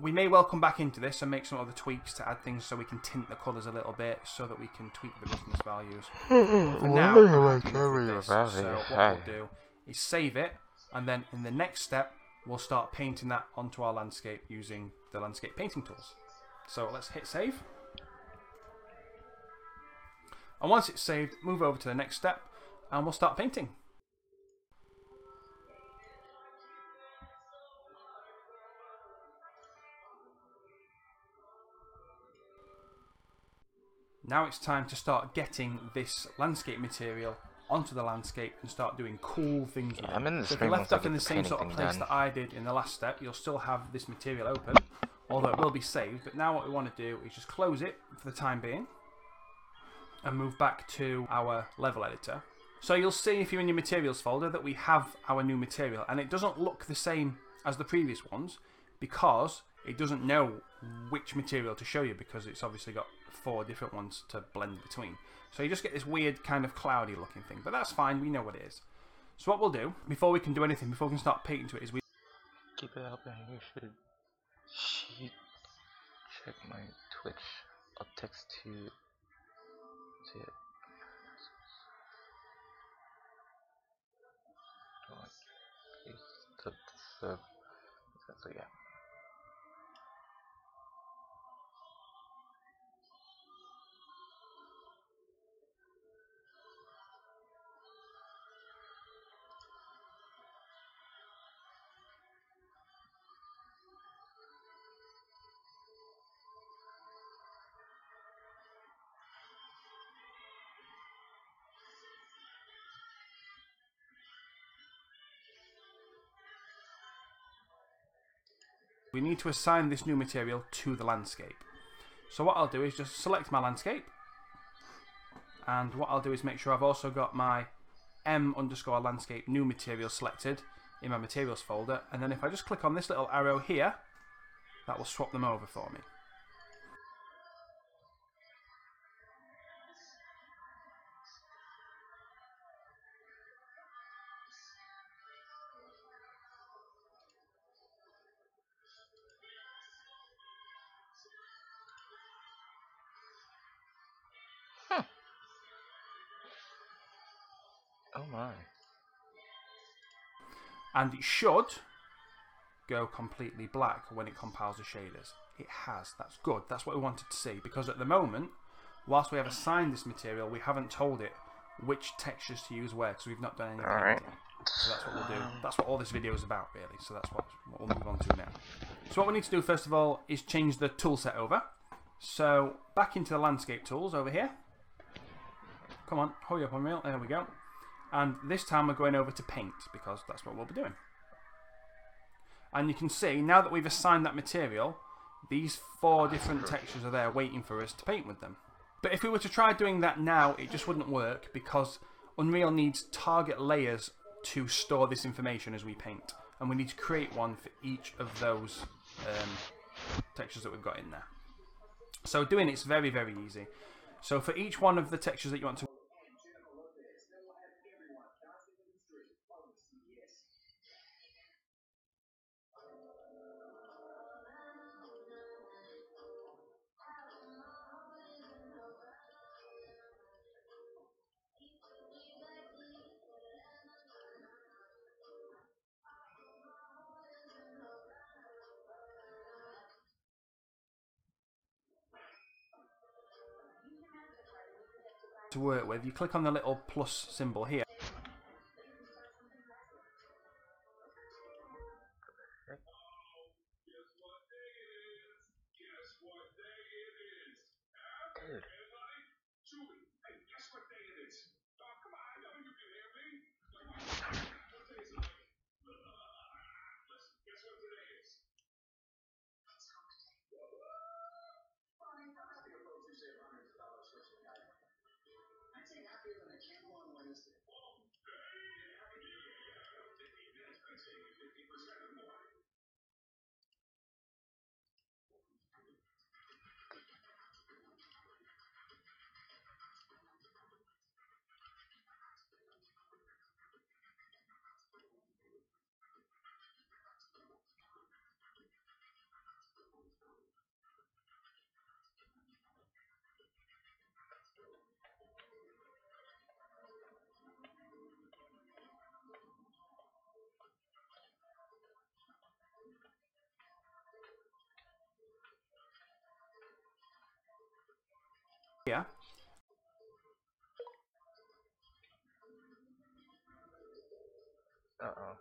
We may well come back into this and make some other tweaks to add things so we can tint the colours a little bit so that we can tweak the roughness values. But for now, I'm happy with this. So what we'll do is save it, and then in the next step we'll start painting that onto our landscape using the landscape painting tools. So let's hit save. And once it's saved, move over to the next step and we'll start painting. Now it's time to start getting this landscape material onto the landscape and start doing cool things with it. I'm in the So if you stream left once I off in get the the same painting sort of thing place done. that I did in the last step, you'll still have this material open, although it will be saved. But now what we want to do is just close it for the time being and move back to our level editor. So you'll see if you're in your materials folder that we have our new material, and it doesn't look the same as the previous ones because it doesn't know which material to show you, because it's obviously got 4 different ones to blend between. So you just get this weird kind of cloudy looking thing, but that's fine, we know what it is. So what we'll do, before we can do anything, before we can start painting to it, is we Keep it up, and you should check my Twitch. I'll text to it. So yeah. We need to assign this new material to the landscape. So what I'll do is just select my landscape, and what I'll do is make sure I've also got my m_landscape new material selected in my materials folder, and then if I just click on this little arrow here, that will swap them over for me. Oh my. And it should go completely black when it compiles the shaders. It has. That's good. That's what we wanted to see, because at the moment, whilst we have assigned this material, we haven't told it which textures to use where, because we've not done any painting. So that's what we'll do. That's what all this video is about, really. So that's what we'll move on to now. So what we need to do first of all is change the tool set over. So back into the landscape tools over here. Come on, hurry up, Unreal. There we go. And this time we're going over to paint, because that's what we'll be doing. And you can see, now that we've assigned that material, these 4 different textures are there waiting for us to paint with them. But if we were to try doing that now, it just wouldn't work, because Unreal needs target layers to store this information as we paint. And we need to create one for each of those textures that we've got in there. So doing it's very, very easy. So for each one of the textures that you want to work with, you click on the little plus symbol here. Dude. Here. Uh-oh.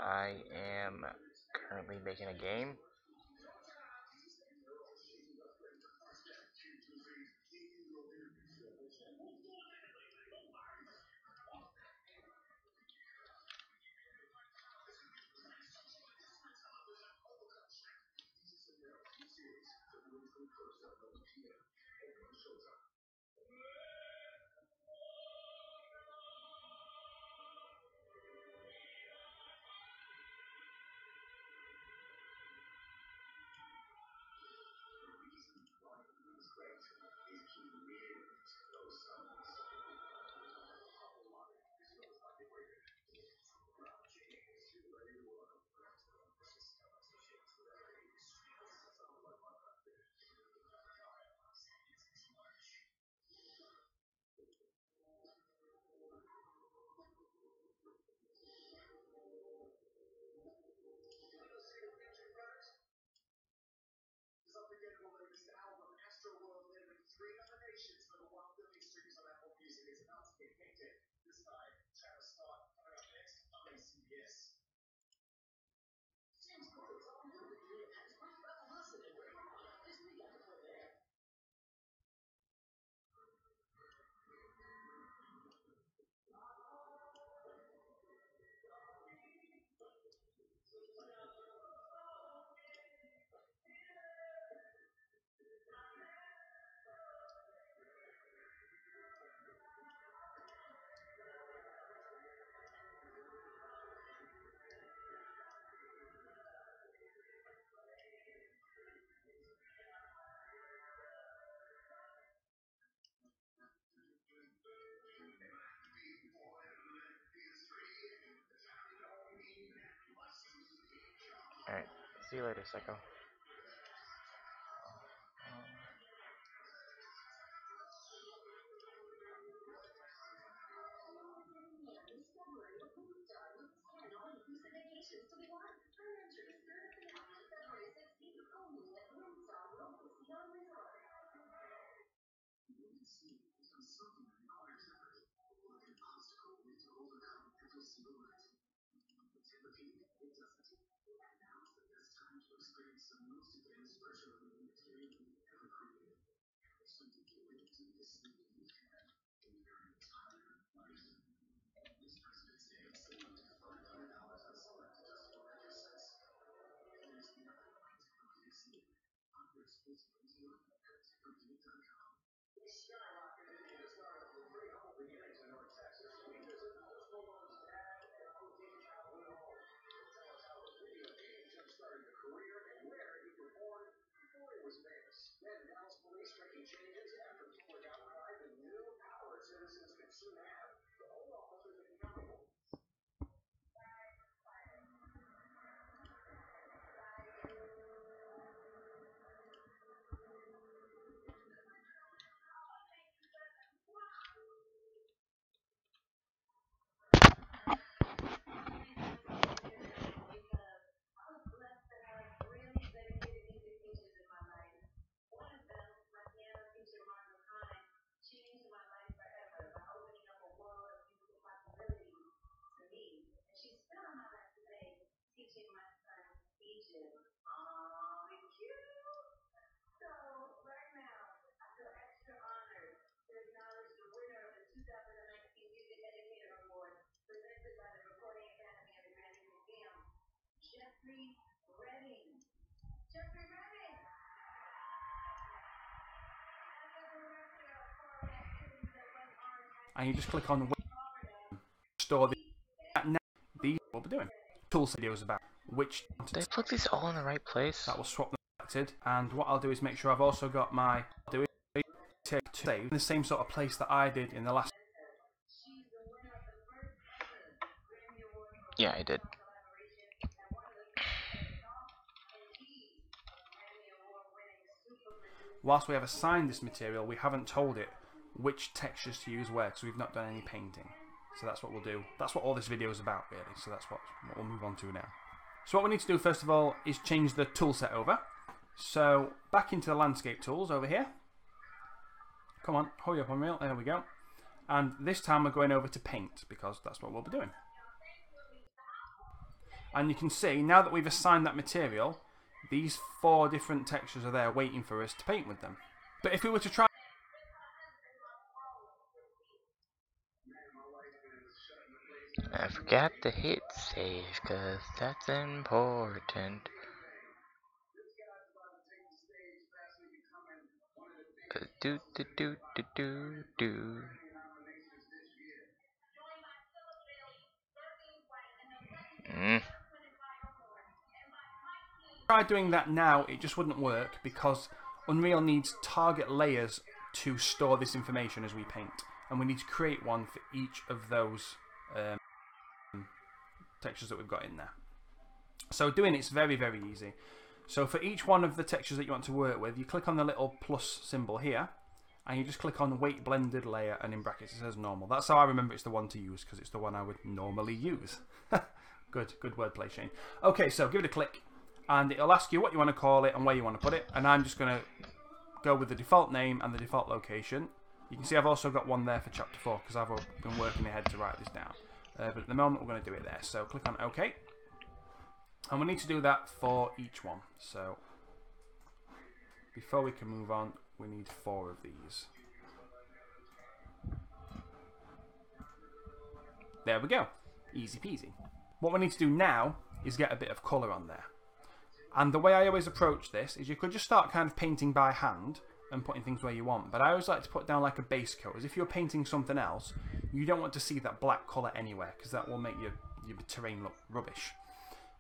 I am currently making a game. Alright, see you later, Psycho. And you just click on store these what we're doing. Tools videos about which Did I put these all in the right place? that will swap them selected. And what I'll do is make sure I've also got my save in the same sort of place that I did in the last. Yeah, I did. Whilst we have assigned this material, we haven't told it which textures to use where, because we've not done any painting. So that's what we'll do. That's what all this video is about, really. So that's what we'll move on to now. So what we need to do first of all is change the tool set over. So back into the landscape tools over here. Come on, hurry up, Unreal. There we go. And this time we're going over to paint because that's what we'll be doing. And you can see now that we've assigned that material, these 4 different textures are there waiting for us to paint with them. But if we were to try... I forgot to hit save because that's important. Do do do do do do. Try doing that now, it just wouldn't work because Unreal needs target layers to store this information as we paint, and we need to create one for each of those textures that we've got in there. So doing it's very, very easy. So for each one of the textures that you want to work with, you click on the little plus symbol here, and you just click on weight blended layer, and in brackets it says normal. That's how I remember it's the one to use, because it's the one I would normally use. Good wordplay, Shane. Okay, so give it a click, and it'll ask you what you want to call it and where you want to put it, and I'm just going to go with the default name and the default location. You can see I've also got one there for chapter 4, because I've been working ahead to write this down. But at the moment we're going to do it there, so click on OK. And we need to do that for each one. So before we can move on, we need 4 of these. There we go. Easy peasy. What we need to do now is get a bit of colour on there. And the way I always approach this is you could just start kind of painting by hand and putting things where you want. But I always like to put down like a base coat, as if you're painting something else, you don't want to see that black colour anywhere, because that will make your terrain look rubbish.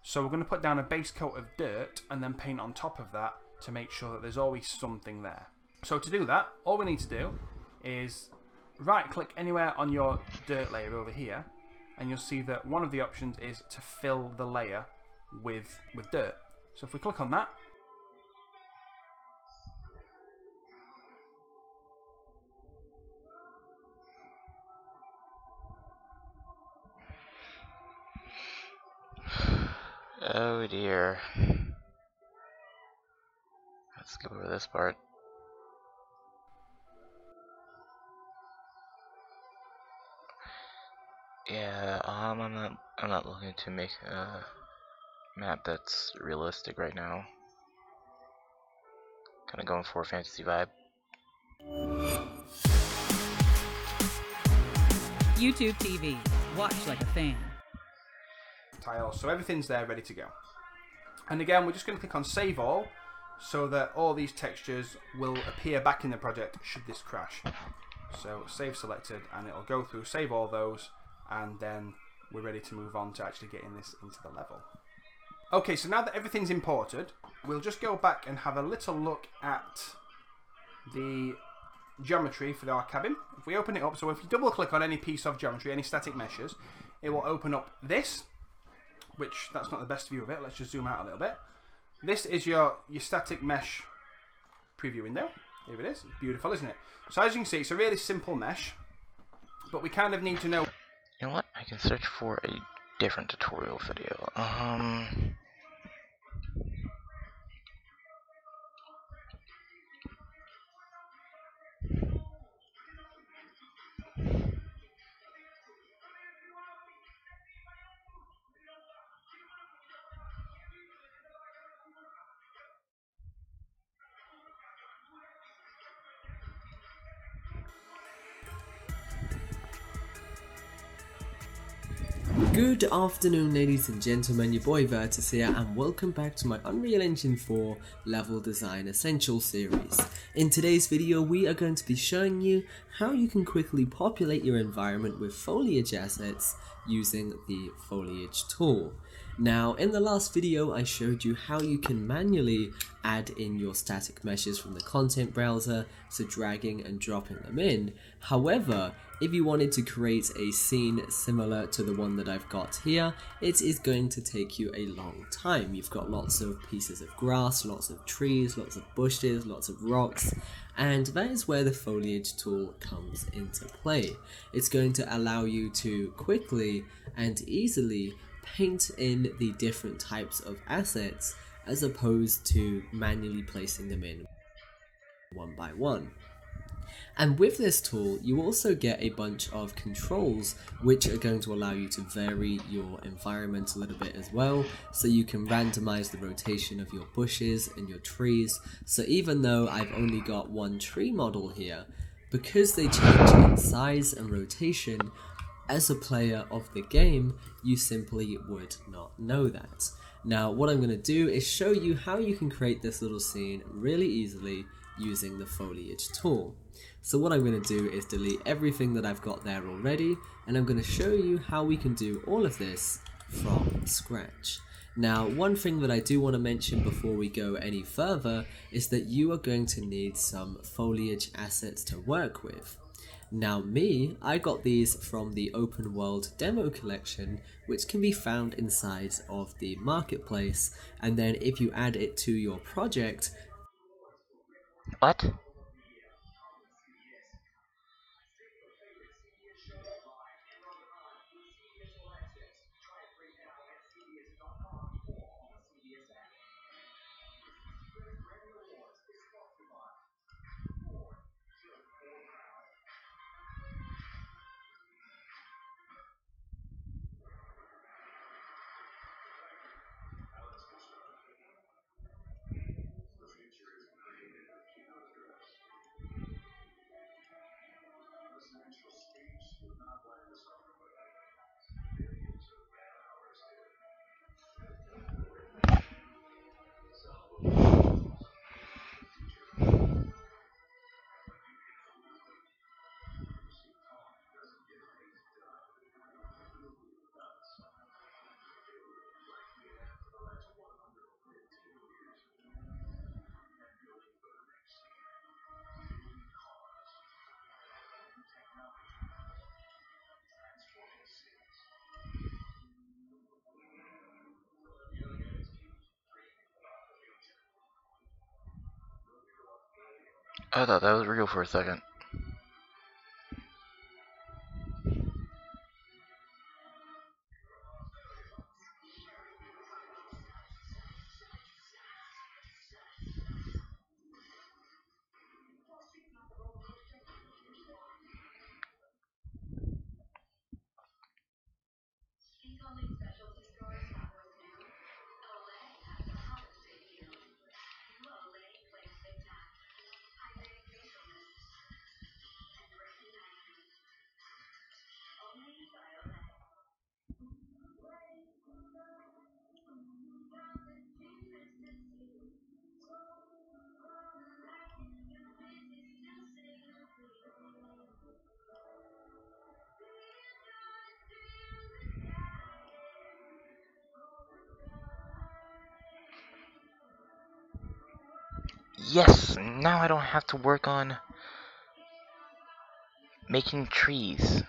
So we're going to put down a base coat of dirt and then paint on top of that to make sure that there's always something there. So to do that, all we need to do is right click anywhere on your dirt layer over here, and you'll see that one of the options is to fill the layer with dirt. So if we click on that, Oh dear. Let's go over this part. Yeah, I'm not looking to make a map that's realistic right now. Kinda going for a fantasy vibe. YouTube TV. Watch like a fan. Tiles, so everything's there ready to go. And again, we're just going to click on save all, so that all these textures will appear back in the project should this crash. So save selected, and it'll go through, save all those, and then we're ready to move on to actually getting this into the level. Okay, so now that everything's imported, we'll just go back and have a little look at the geometry for our cabin. If we open it up, so if you double click on any piece of geometry, any static meshes, it will open up this, which that's not the best view of it. Let's just zoom out a little bit. This is your static mesh preview window. Here it is. It's beautiful, isn't it? So as you can see, it's a really simple mesh, but we kind of need to know. You know what? I can search for a different tutorial video. Good afternoon, ladies and gentlemen, your boy Virtus here, and welcome back to my Unreal Engine 4 Level Design Essentials series. In today's video, we are going to be showing you how you can quickly populate your environment with foliage assets using the foliage tool. Now, in the last video, I showed you how you can manually add in your static meshes from the content browser, so dragging and dropping them in. However, if you wanted to create a scene similar to the one that I've got here, it is going to take you a long time. You've got lots of pieces of grass, lots of trees, lots of bushes, lots of rocks, and that is where the foliage tool comes into play. It's going to allow you to quickly and easily paint in the different types of assets as opposed to manually placing them in one by one. And with this tool, you also get a bunch of controls which are going to allow you to vary your environment a little bit as well. So you can randomize the rotation of your bushes and your trees. So even though I've only got one tree model here, because they change in size and rotation, as a player of the game, you simply would not know that. Now, what I'm going to do is show you how you can create this little scene really easily using the foliage tool. So what I'm going to do is delete everything that I've got there already, and I'm going to show you how we can do all of this from scratch. Now, one thing that I do want to mention before we go any further is that you are going to need some foliage assets to work with. Now I got these from the open world demo collection, which can be found inside of the marketplace, and then if you add it to your project... What? I thought that was real for a second. Yes, now I don't have to work on making trees.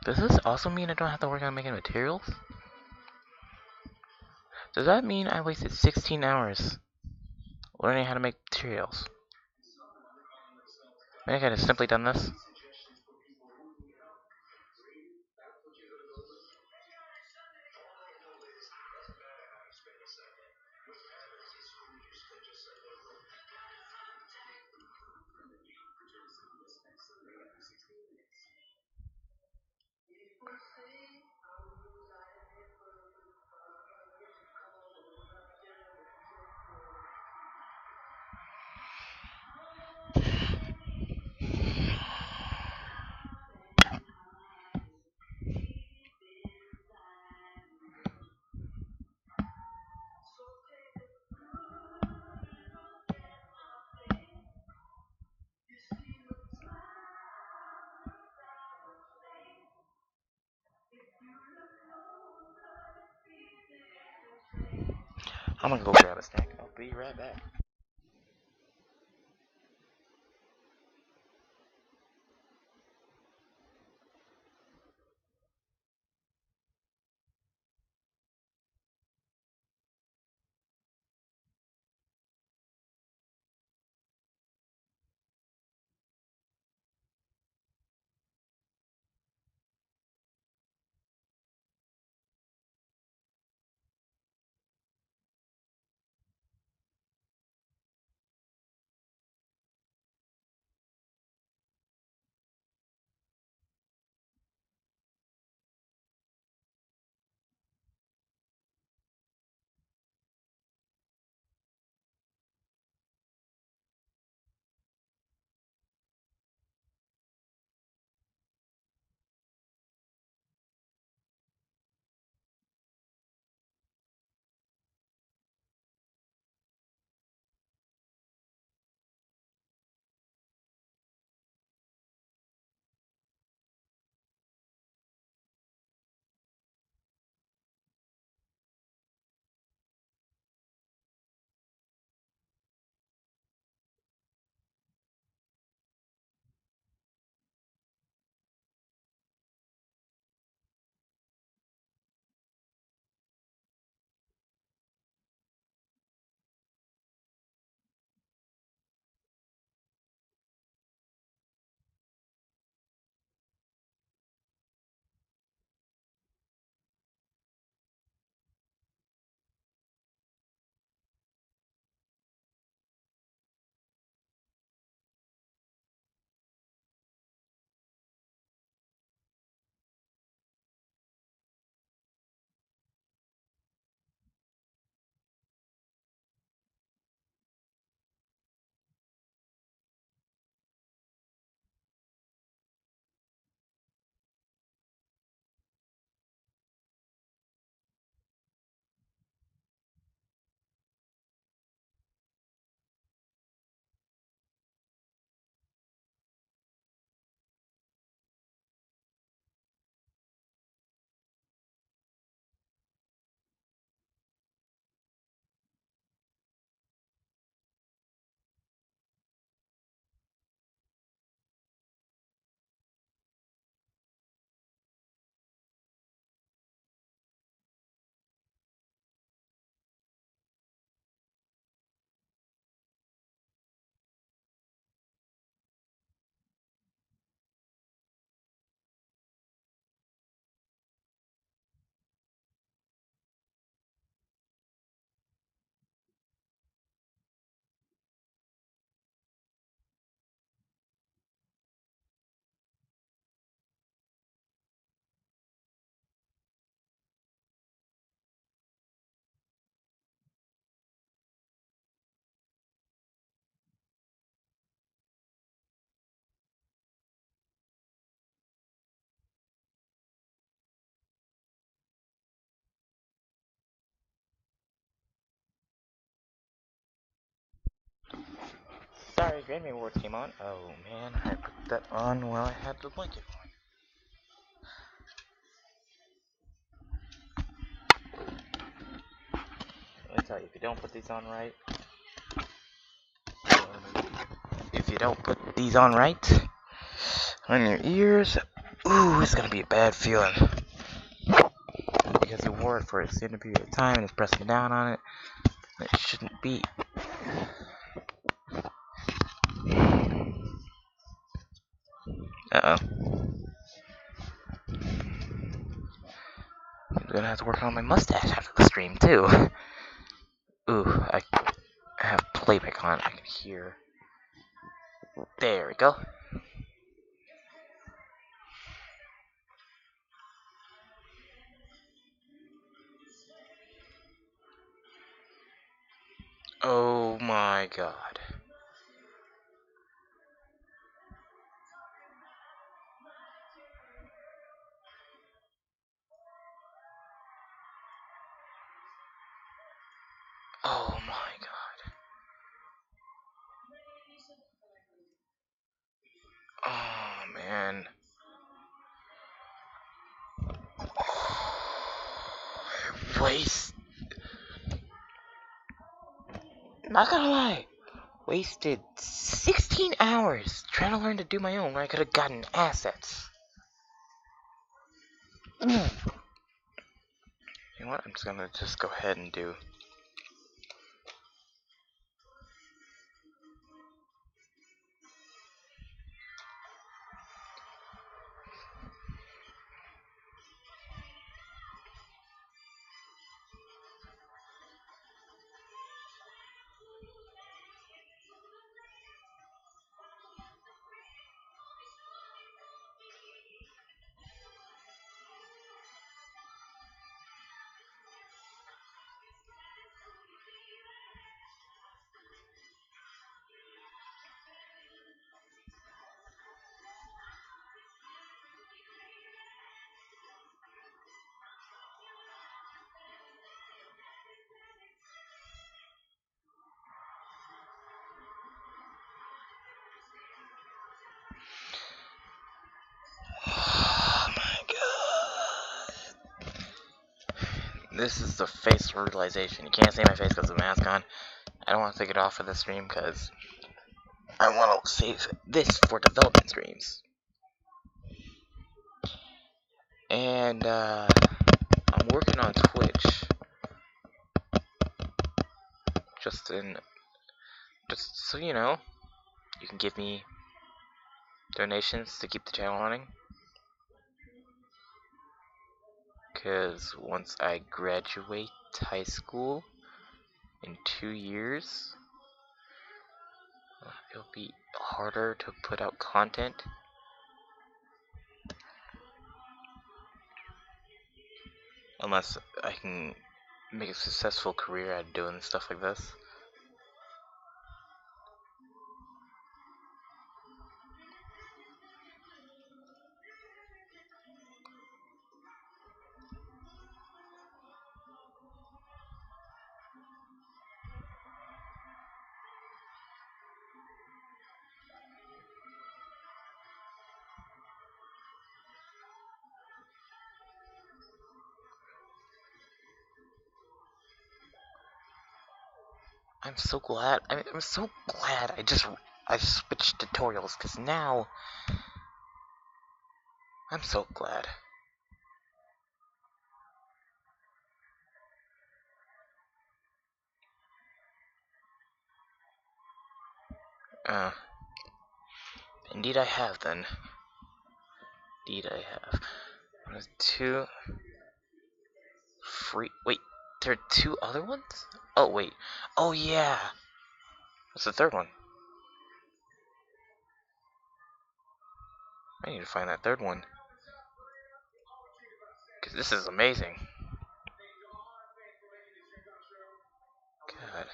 Does this also mean I don't have to work on making materials? Does that mean I wasted 16 hours learning how to make materials? Maybe I could have simply done this. I'm gonna go grab a snack. I'll be right back. Sorry, Grammy Awards came on. Oh man, I put that on while I had the blanket on. Let me tell you, if you don't put these on right, on your ears, ooh, it's gonna be a bad feeling. Because you wore it for a extended period of time and it's pressing down on it. It shouldn't be. Uh-oh. I'm gonna have to work on my mustache after the stream, too. Ooh, I have playback on. I can hear. There we go. Oh my god. Oh my god. Oh man. Waste. Not gonna lie. Wasted 16 hours trying to learn to do my own when I could have gotten assets. You know what? I'm just gonna go ahead and do. Oh my god. This is the face realization. You can't see my face because of the mask on. I don't want to take it off for the stream because I want to save this for development streams. And I'm working on Twitch. Just so you know, you can give me donations to keep the channel running. Because once I graduate high school in 2 years, it'll be harder to put out content. Unless I can make a successful career out of doing stuff like this. I'm so glad. I'm so glad I switched tutorials because now I'm so glad. Indeed I have then. Indeed I have. There's 2 free. Wait, there are 2 other ones? Oh wait. Oh yeah. What's the 3rd one? I need to find that 3rd one. Because this is amazing. God.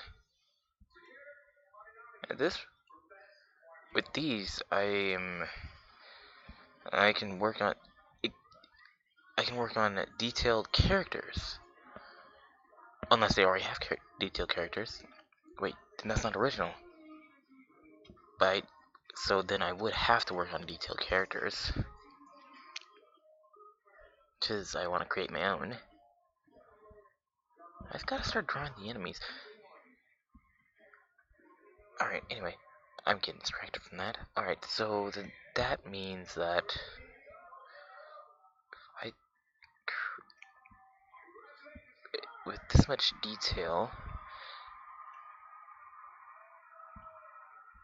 And with these, I can work on detailed characters. Unless they already have detailed characters. Wait, then that's not original. But so then I would have to work on detailed characters, because I want to create my own. I've got to start drawing the enemies. Alright, anyway, I'm getting distracted from that. Alright, so that means that I, with this much detail,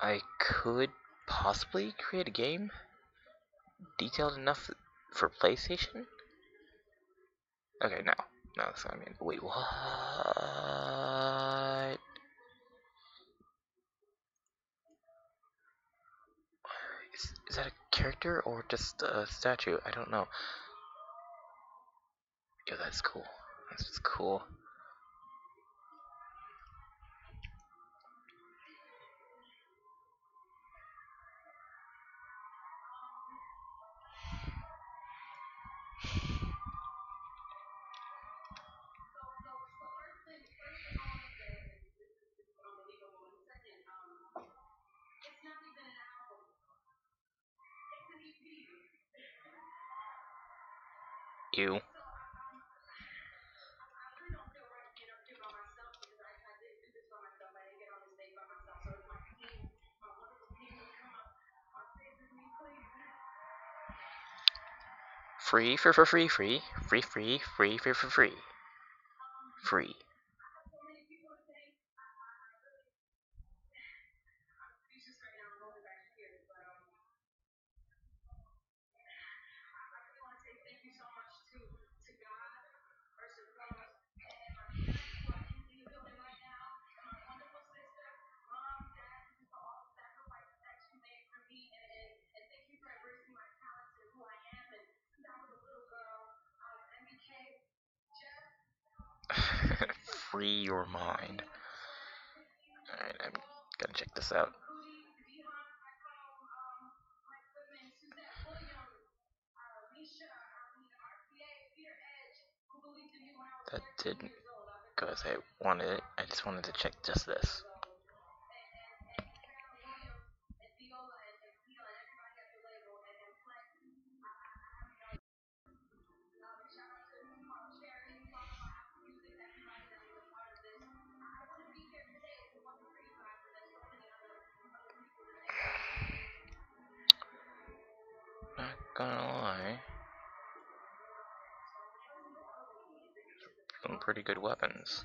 I could possibly create a game detailed enough for PlayStation? Okay, no, that's what I mean. Wait, what? Is that a character or just a statue? I don't know. Yo, that's cool. That's just cool. You. Free for free. Free. Free your mind. Alright, I'm gonna check this out. That didn't go as I wanted it. I just wanted to check just this. Not gonna lie. Some pretty good weapons.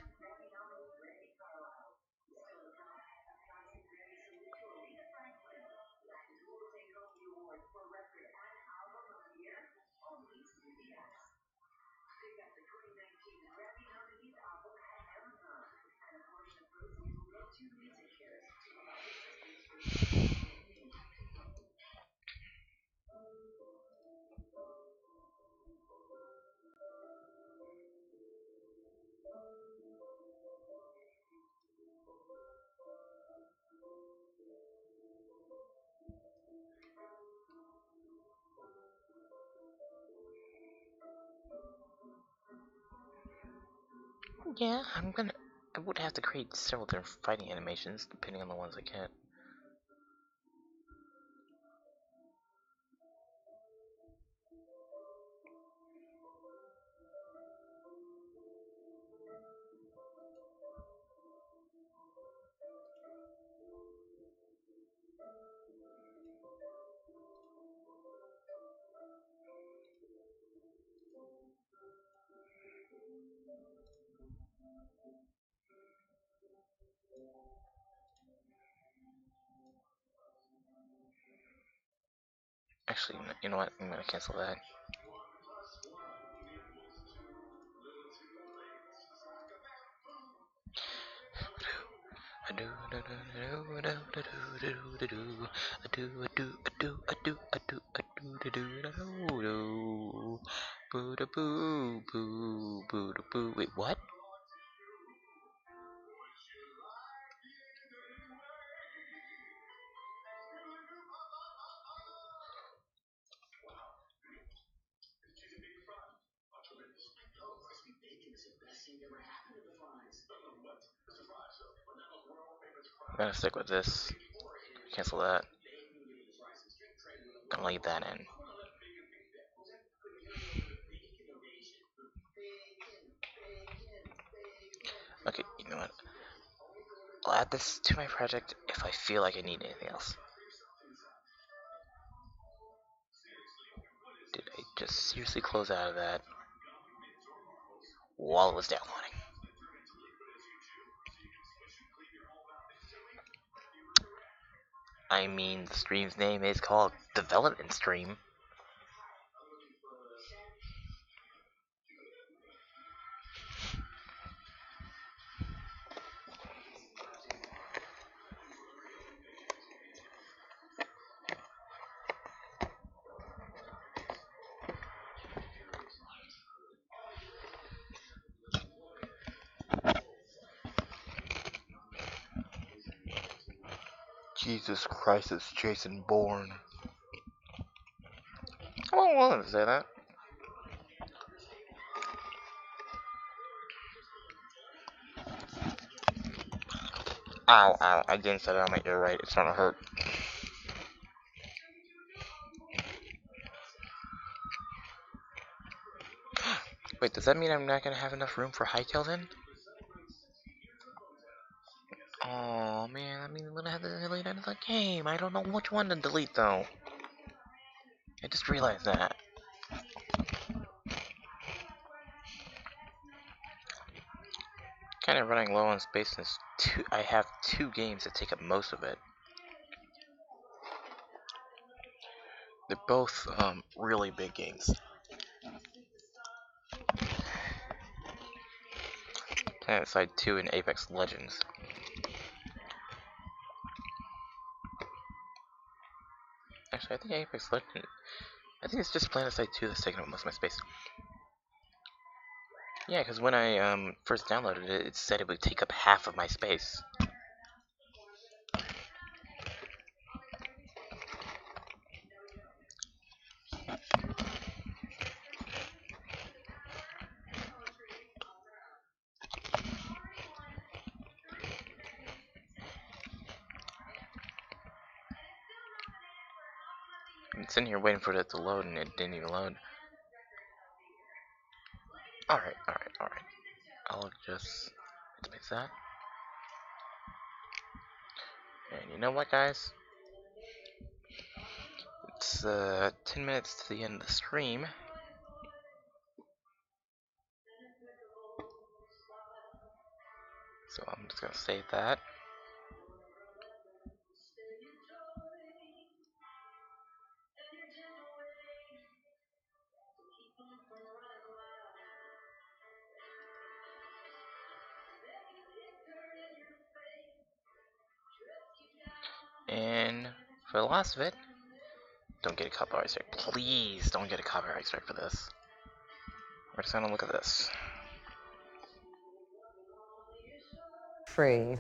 Yeah, I would have to create several different fighting animations depending on the ones I get. Actually, you know what? I'm gonna cancel that. Wait, what? I'm gonna stick with this. cancel that. Gonna leave that in. Okay, you know what? I'll add this to my project if I feel like I need anything else. Did I just seriously close out of that while it was downloading? I mean, the stream's name is called Development Stream. Jesus Christ, it's Jason Bourne. I don't want to say that. Ow, ow, I didn't set it on my ear right, it's starting to hurt. Wait, does that mean I'm not gonna have enough room for Hightail then? Oh man, that means I'm gonna have to delete another game. I don't know which one to delete though. I just realized that. Kind of running low on space since I have 2 games that take up most of it. They're both really big games. PlanetSide 2 and Apex Legends. Actually, I think Apex Legends. I think it's just PlanetSide 2 that's taking up most of my space. Yeah, because when I first downloaded it, it said it would take up half of my space. I'm sitting here waiting for it to load, and it didn't even load. Alright. I'll just fix that. And you know what, guys? It's 10 minutes to the end of the stream. So I'm just gonna save that. And for the last of it, don't get a copyright strike. Please don't get a copyright strike for this. We're just gonna look at this. Free.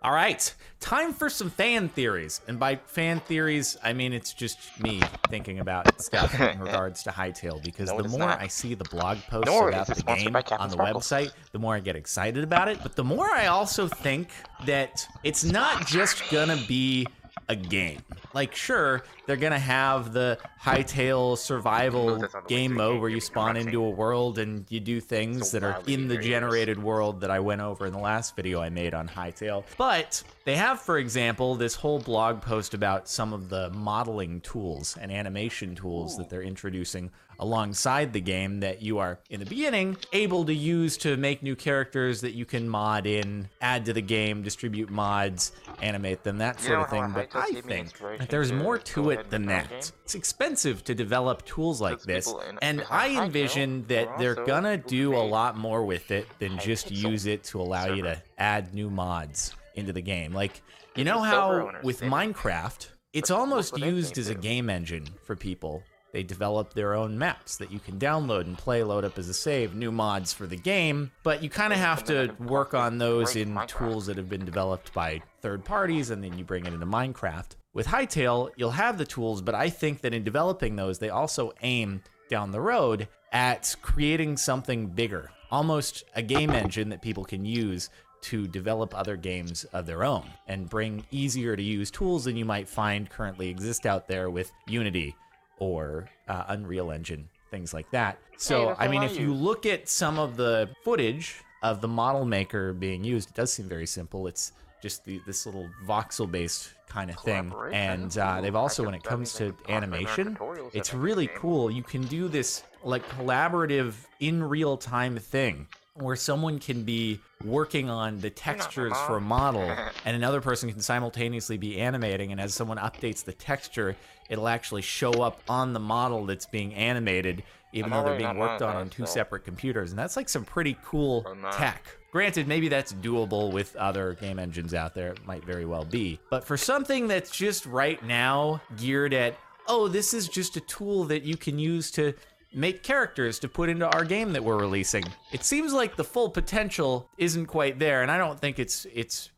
All right, time for some fan theories. And by fan theories, I mean it's just me thinking about stuff in regards to Hightail, because the more I see the blog posts about the game on the website, the more I get excited about it. But the more I also think that it's not just gonna be a game. Like, sure, they're gonna have the Hightail survival game mode where you spawn into a world and you do things that are in the generated world that I went over in the last video I made on Hightail. But they have, for example, this whole blog post about some of the modeling tools and animation tools that they're introducing alongside the game that you are, in the beginning, able to use to make new characters that you can mod in, add to the game, distribute mods, animate them, that sort of thing. But I think that there's more to it than that. It's expensive to develop tools like this, and I envision that they're gonna do a lot more with it than just use it to allow you to add new mods into the game. Like, you know how with Minecraft, it's almost used as a game engine for people. They develop their own maps that you can download and play, load up as a save, new mods for the game, but you kind of have to work on those in tools that have been developed by third parties, and then you bring it into Minecraft. With Hightail, you'll have the tools, but I think that in developing those, they also aim down the road at creating something bigger almost a game engine that people can use to develop other games of their own and bring easier to use tools than you might find currently exist out there with Unity or Unreal Engine, things like that. So, I mean, if you look at some of the footage of the model maker being used, it does seem very simple. It's just this little voxel-based kind of thing. And they've also, when it comes to animation, it's really cool. You can do this like collaborative in real-time thing where someone can be working on the textures for a model and another person can simultaneously be animating, and as someone updates the texture, it'll actually show up on the model that's being animated, even though they're being worked on two separate computers. And that's like some pretty cool tech. Granted, maybe that's doable with other game engines out there. It might very well be. But for something that's just right now geared at, oh, this is just a tool that you can use to make characters to put into our game that we're releasing, it seems like the full potential isn't quite there. And I don't think it's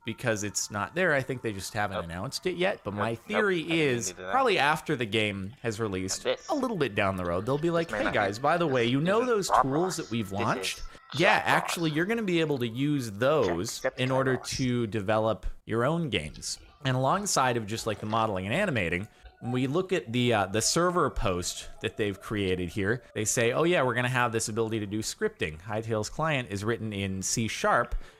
because it's not there. I think they just haven't announced it yet. But my theory is probably after the game has released, a little bit down the road, they'll be like, hey guys, by the way, you know those tools that we've launched? Yeah, actually, you're going to be able to use those in order to develop your own games. And alongside of just like the modeling and animating, when we look at the server post that they've created here, they say, oh yeah, we're going to have this ability to do scripting. Hytale's client is written in C#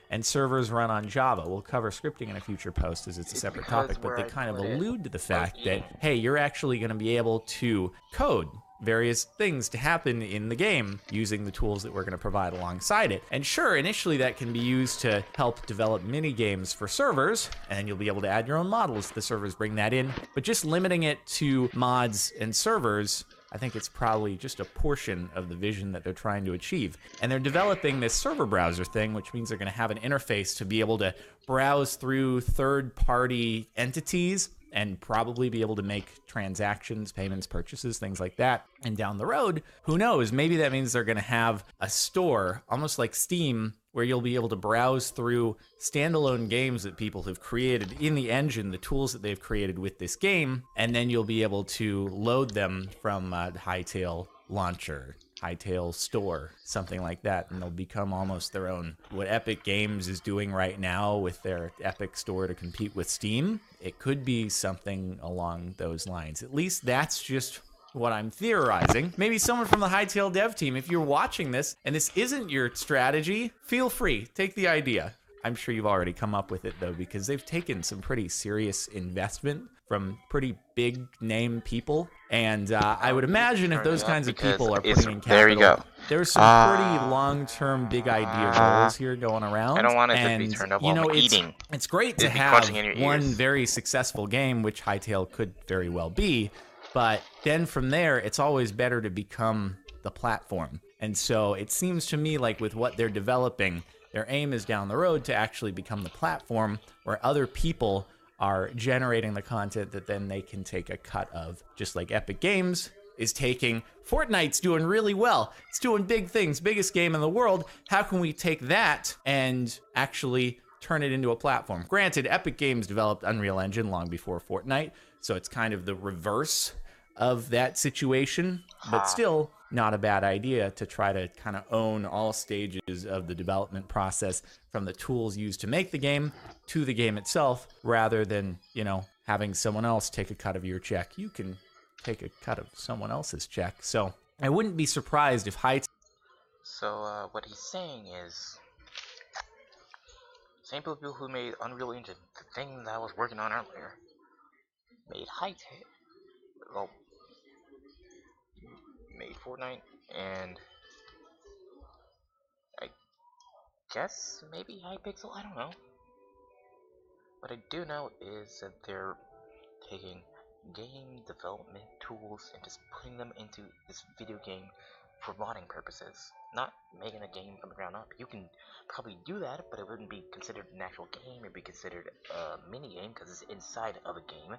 and servers run on Java. We'll cover scripting in a future post as it's a separate topic, but they kind of allude to the fact that, hey, you're actually going to be able to code various things to happen in the game using the tools that we're going to provide alongside it. And sure, initially that can be used to help develop mini games for servers, and you'll be able to add your own models if the servers bring that in. But just limiting it to mods and servers, I think it's probably just a portion of the vision that they're trying to achieve. And they're developing this server browser thing, which means they're going to have an interface to be able to browse through third-party entities and probably be able to make transactions, payments, purchases, things like that. And down the road, who knows, maybe that means they're going to have a store, almost like Steam, where you'll be able to browse through standalone games that people have created in the engine, the tools that they've created with this game, and then you'll be able to load them from Hytale launcher, Hytale store, something like that, and they'll become almost their own. What Epic Games is doing right now with their Epic store to compete with Steam, it could be something along those lines. At least that's just what I'm theorizing. Maybe someone from the Hytale dev team, if you're watching this and this isn't your strategy, feel free, take the idea. I'm sure you've already come up with it though, because they've taken some pretty serious investment from pretty big name people. And I would imagine if those kinds of people are putting in capital, there's some pretty long-term big idea goals here going around. I don't want it to be turned up while I'm eating. It's great to have one very successful game, which Hytale could very well be, but then from there, it's always better to become the platform. And so it seems to me like with what they're developing, their aim is down the road to actually become the platform where other people are generating the content that then they can take a cut of. Just like Epic Games is taking, Fortnite's doing really well. It's doing big things, biggest game in the world. How can we take that and actually turn it into a platform? Granted, Epic Games developed Unreal Engine long before Fortnite, so it's kind of the reverse of that situation, but still not a bad idea to try to kind of own all stages of the development process, from the tools used to make the game to the game itself, rather than, you know, having someone else take a cut of your check. You can take a cut of someone else's check. So I wouldn't be surprised if So what he's saying is, same people who made Unreal Engine, the thing that I was working on earlier, made Hytale. Well, made Fortnite, and I guess maybe Hypixel, I don't know. What I do know is that they're taking game development tools and just putting them into this video game for modding purposes. Not making a game from the ground up. You can probably do that, but it wouldn't be considered an actual game. It'd be considered a mini game because it's inside of a game.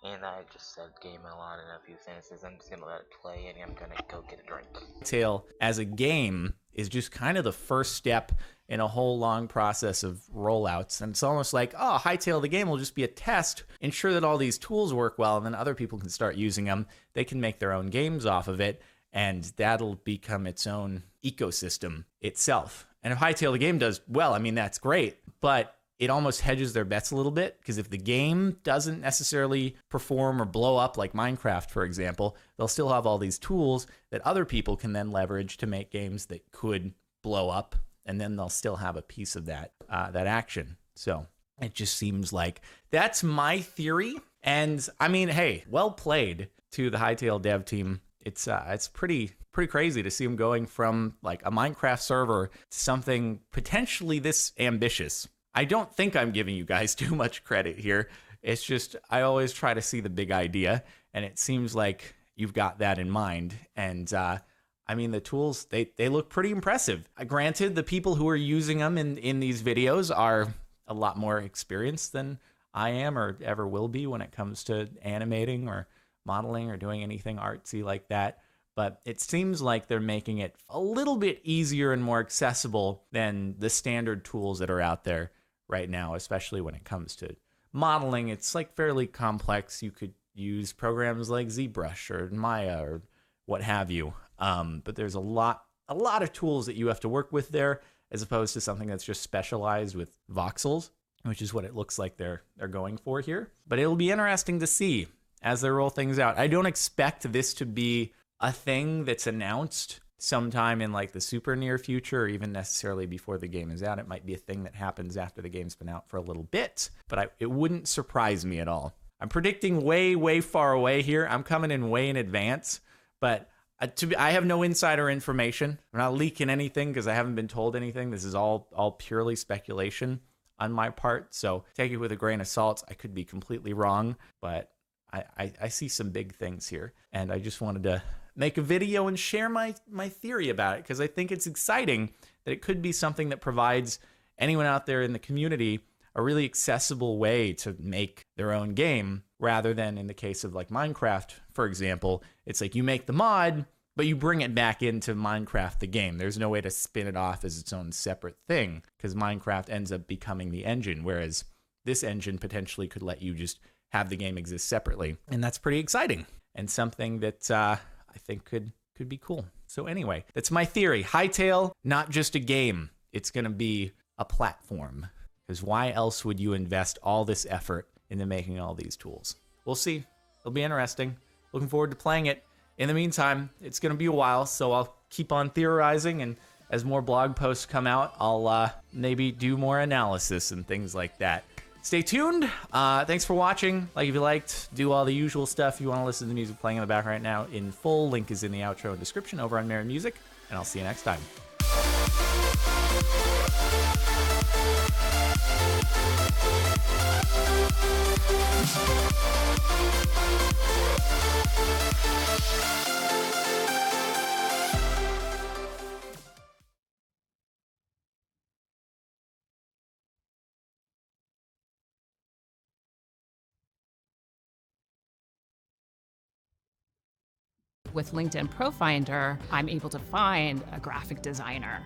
And I just said game a lot in a few sentences. I'm just gonna let it play, and I'm gonna go get a drink. Hytale as a game is just kind of the first step in a whole long process of rollouts. And it's almost like, oh, Hytale the game will just be a test, ensure that all these tools work well, and then other people can start using them. They can make their own games off of it. and that'll become its own ecosystem itself. And if Hytale the game does well, I mean, that's great, but it almost hedges their bets a little bit, because if the game doesn't necessarily perform or blow up like Minecraft, for example, they'll still have all these tools that other people can then leverage to make games that could blow up, and then they'll still have a piece of that action. So it just seems like that's my theory. And I mean, hey, well played to the Hytale dev team. It's pretty crazy to see them going from like a Minecraft server to something potentially this ambitious. I don't think I'm giving you guys too much credit here. It's just I always try to see the big idea, and it seems like you've got that in mind. And I mean, the tools, they look pretty impressive. Granted, the people who are using them in these videos are a lot more experienced than I am or ever will be when it comes to animating or modeling or doing anything artsy like that. But it seems like they're making it a little bit easier and more accessible than the standard tools that are out there right now, especially when it comes to modeling. It's like fairly complex. You could use programs like ZBrush or Maya or what have you. But there's a lot of tools that you have to work with there, as opposed to something that's just specialized with voxels, which is what it looks like they're going for here. But it'll be interesting to see as they roll things out. I don't expect this to be a thing that's announced sometime in like the super near future, or even necessarily before the game is out. It might be a thing that happens after the game's been out for a little bit, but it wouldn't surprise me at all. I'm predicting way far away here. I'm coming in way in advance, but I have no insider information. I'm not leaking anything because I haven't been told anything. This is all purely speculation on my part, so take it with a grain of salt. I could be completely wrong, but I see some big things here, and I just wanted to make a video and share my theory about it, because I think it's exciting that it could be something that provides anyone out there in the community a really accessible way to make their own game, rather than in the case of like Minecraft, for example. It's like you make the mod, but you bring it back into Minecraft the game. There's no way to spin it off as its own separate thing, because Minecraft ends up becoming the engine, whereas this engine potentially could let you just have the game exist separately. And that's pretty exciting, and something that I think could be cool. So anyway, that's my theory. Hytale, not just a game. It's going to be a platform, because why else would you invest all this effort into making all these tools? We'll see. It'll be interesting. Looking forward to playing it. In the meantime, it's going to be a while, so I'll keep on theorizing, and as more blog posts come out, I'll maybe do more analysis and things like that. Stay tuned. Thanks for watching. Like if you liked, do all the usual stuff. If you want to listen to the music playing in the background right now in full, link is in the outro and description over on Merry Music, and I'll see you next time. With LinkedIn Profinder, I'm able to find a graphic designer.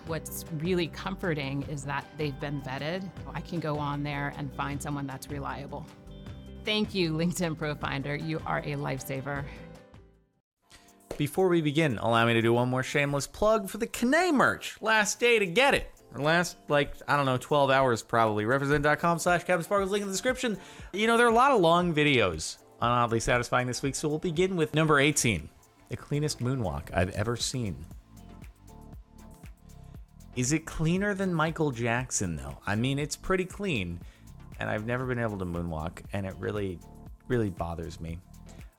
What's really comforting is that they've been vetted. I can go on there and find someone that's reliable. Thank you, LinkedIn Profinder. You are a lifesaver. Before we begin, allow me to do one more shameless plug for the Kane merch. Last day to get it. Or last, 12 hours probably. Represent.com/CaptainSparkles, link in the description. You know, there are a lot of long videos on Oddly Satisfying this week, so we'll begin with number 18, the cleanest moonwalk I've ever seen. Is it cleaner than Michael Jackson, though? I mean, it's pretty clean, and I've never been able to moonwalk, and it really bothers me.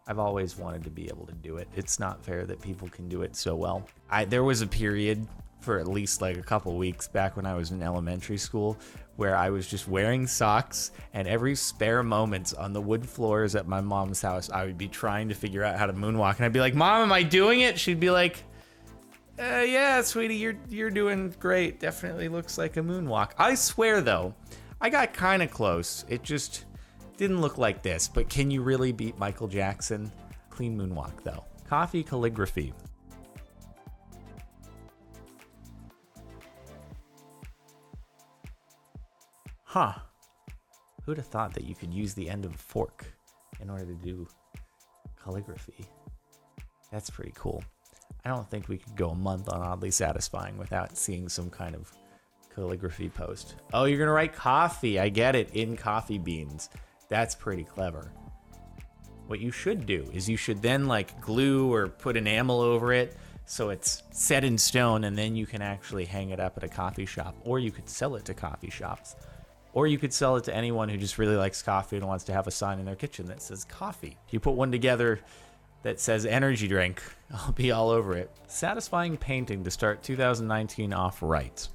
I've always wanted to be able to do it. It's not fair that people can do it so well. There was a period for at least like a couple weeks back when I was in elementary school where I was just wearing socks, and every spare moment on the wood floors at my mom's house, I would be trying to figure out how to moonwalk, and I'd be like, "Mom, am I doing it?" She'd be like, "Yeah, sweetie, you're doing great. Definitely looks like a moonwalk." I swear though, I got kind of close. It just didn't look like this. But can you really beat Michael Jackson? Clean moonwalk though. Coffee calligraphy. Huh. Who'd have thought that you could use the end of a fork in order to do calligraphy? That's pretty cool. I don't think we could go a month on Oddly Satisfying without seeing some kind of calligraphy post. Oh, you're gonna write coffee. I get it. In coffee beans. That's pretty clever. What you should do is you should then like glue or put enamel over it so it's set in stone, and then you can actually hang it up at a coffee shop, or you could sell it to coffee shops, or you could sell it to anyone who just really likes coffee and wants to have a sign in their kitchen that says coffee. If you put one together that says energy drink, I'll be all over it. Satisfying painting to start 2019 off right.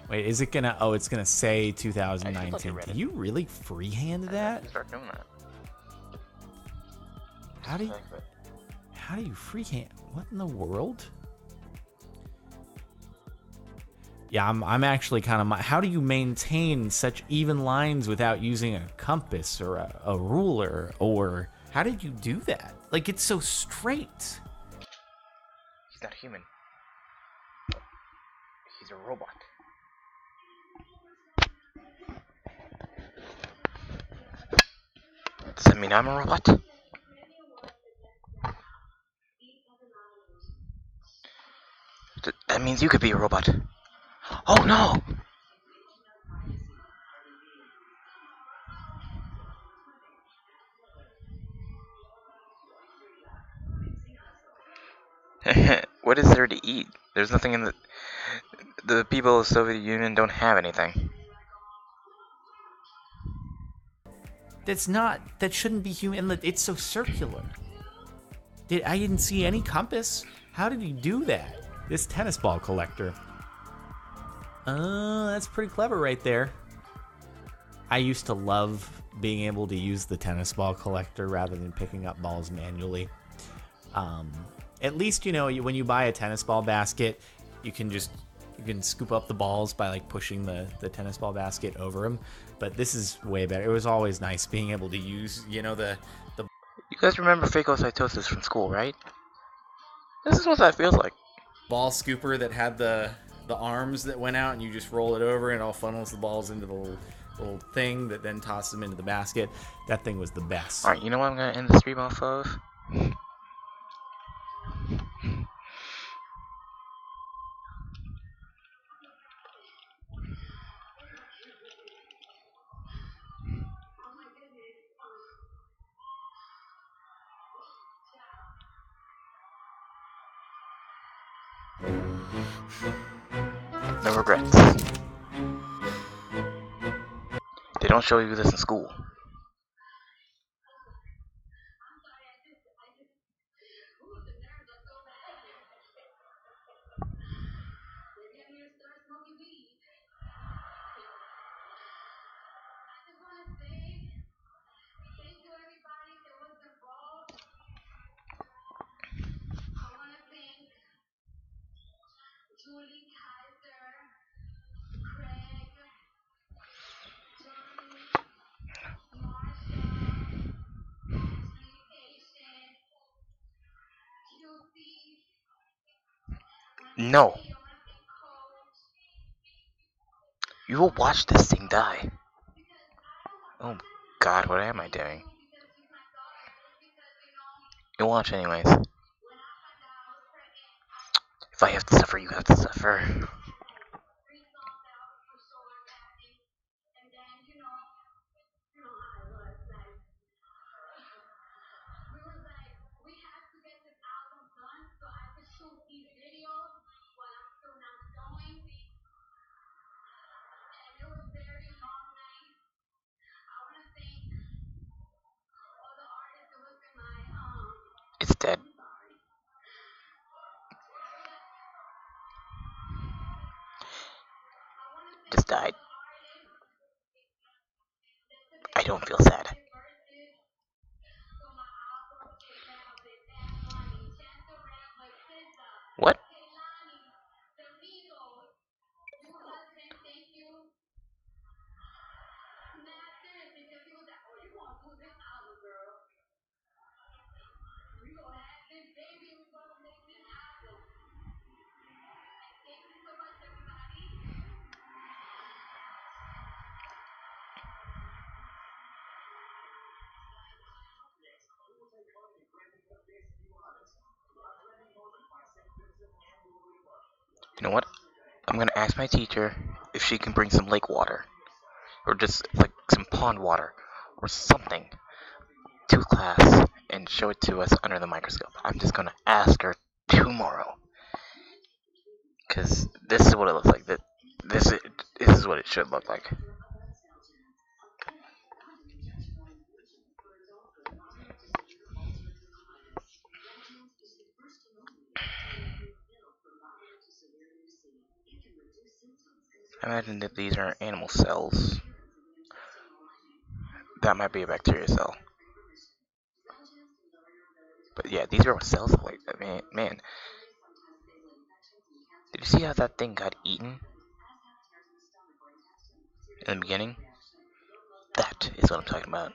Wait, is it gonna? Oh, it's gonna say 2019. Did you really freehand that? Start doing that. How do you freehand? What in the world? Yeah, I'm actually kind of. How do you maintain such even lines without using a compass or a ruler? Or how did you do that? Like, it's so straight. He's not human. He's a robot. Does that mean I'm a robot? That means you could be a robot. Oh no! What is there to eat? There's nothing in the people of the Soviet Union don't have anything. That shouldn't be human. It's so circular. I didn't see any compass. How did he do that? This tennis ball collector. That's pretty clever right there. I used to love being able to use the tennis ball collector rather than picking up balls manually. At least, you know, when you buy a tennis ball basket, you can scoop up the balls by like pushing the tennis ball basket over them. But this is way better. It was always nice being able to use, you know, the. You guys remember phagocytosis from school, right? This is what that feels like. Ball scooper that had the arms that went out, and you just roll it over and it all funnels the balls into the little thing that then tosses them into the basket. That thing was the best. Alright, you know what I'm gonna end the stream off of? No regrets. They don't show you this in school. No. You will watch this thing die. Oh god, what am I doing? You'll watch anyways. If I have to suffer, you have to suffer. It's dead. Just died. I don't feel sad. What? You know what? I'm gonna ask my teacher if she can bring some lake water, or just like some pond water, or something to class and show it to us under the microscope. I'm just gonna ask her tomorrow, cause this is what it looks like. This is what it should look like. I imagine that these are animal cells. That might be a bacteria cell. But yeah, these are what cells look like. I mean, man. Did you see how that thing got eaten? In the beginning? That is what I'm talking about.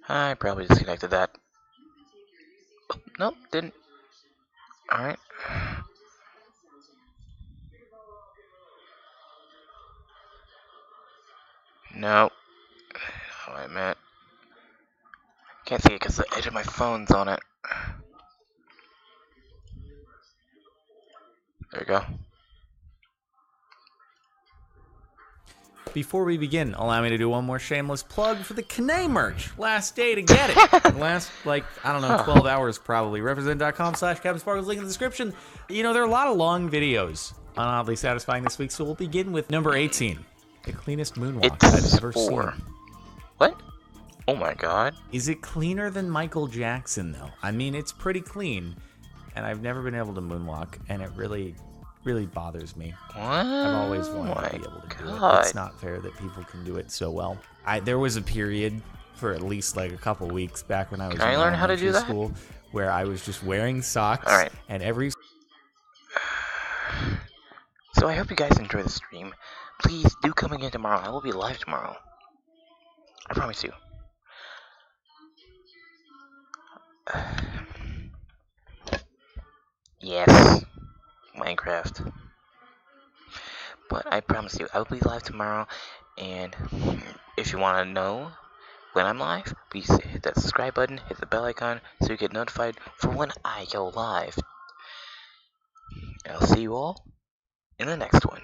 I probably disconnected that. Oh, nope, didn't. Alright. Nope. Oh, wait a minute. Can't see it because the edge of my phone's on it. There we go. Before we begin, allow me to do one more shameless plug for the Kane merch. Last day to get it. Last, 12 hours probably. Represent.com/CaptainSparkles, link in the description. You know, there are a lot of long videos on Oddly Satisfying this week, so we'll begin with number 18. The cleanest moonwalk I've ever seen. What? Oh my god. Is it cleaner than Michael Jackson, though? I mean, it's pretty clean, and I've never been able to moonwalk, and it really bothers me. What? I've always wanted to be able to do it. It's not fair that people can do it so well. There was a period for at least like a couple weeks back when I was in elementary school where I was just wearing socks. All right. And every. So I hope you guys enjoy the stream. Please do come again tomorrow. I will be live tomorrow. I promise you. Yes. Minecraft. But I promise you, I will be live tomorrow, and if you want to know when I'm live, please hit that subscribe button, hit the bell icon, so you get notified for when I go live. I'll see you all in the next one.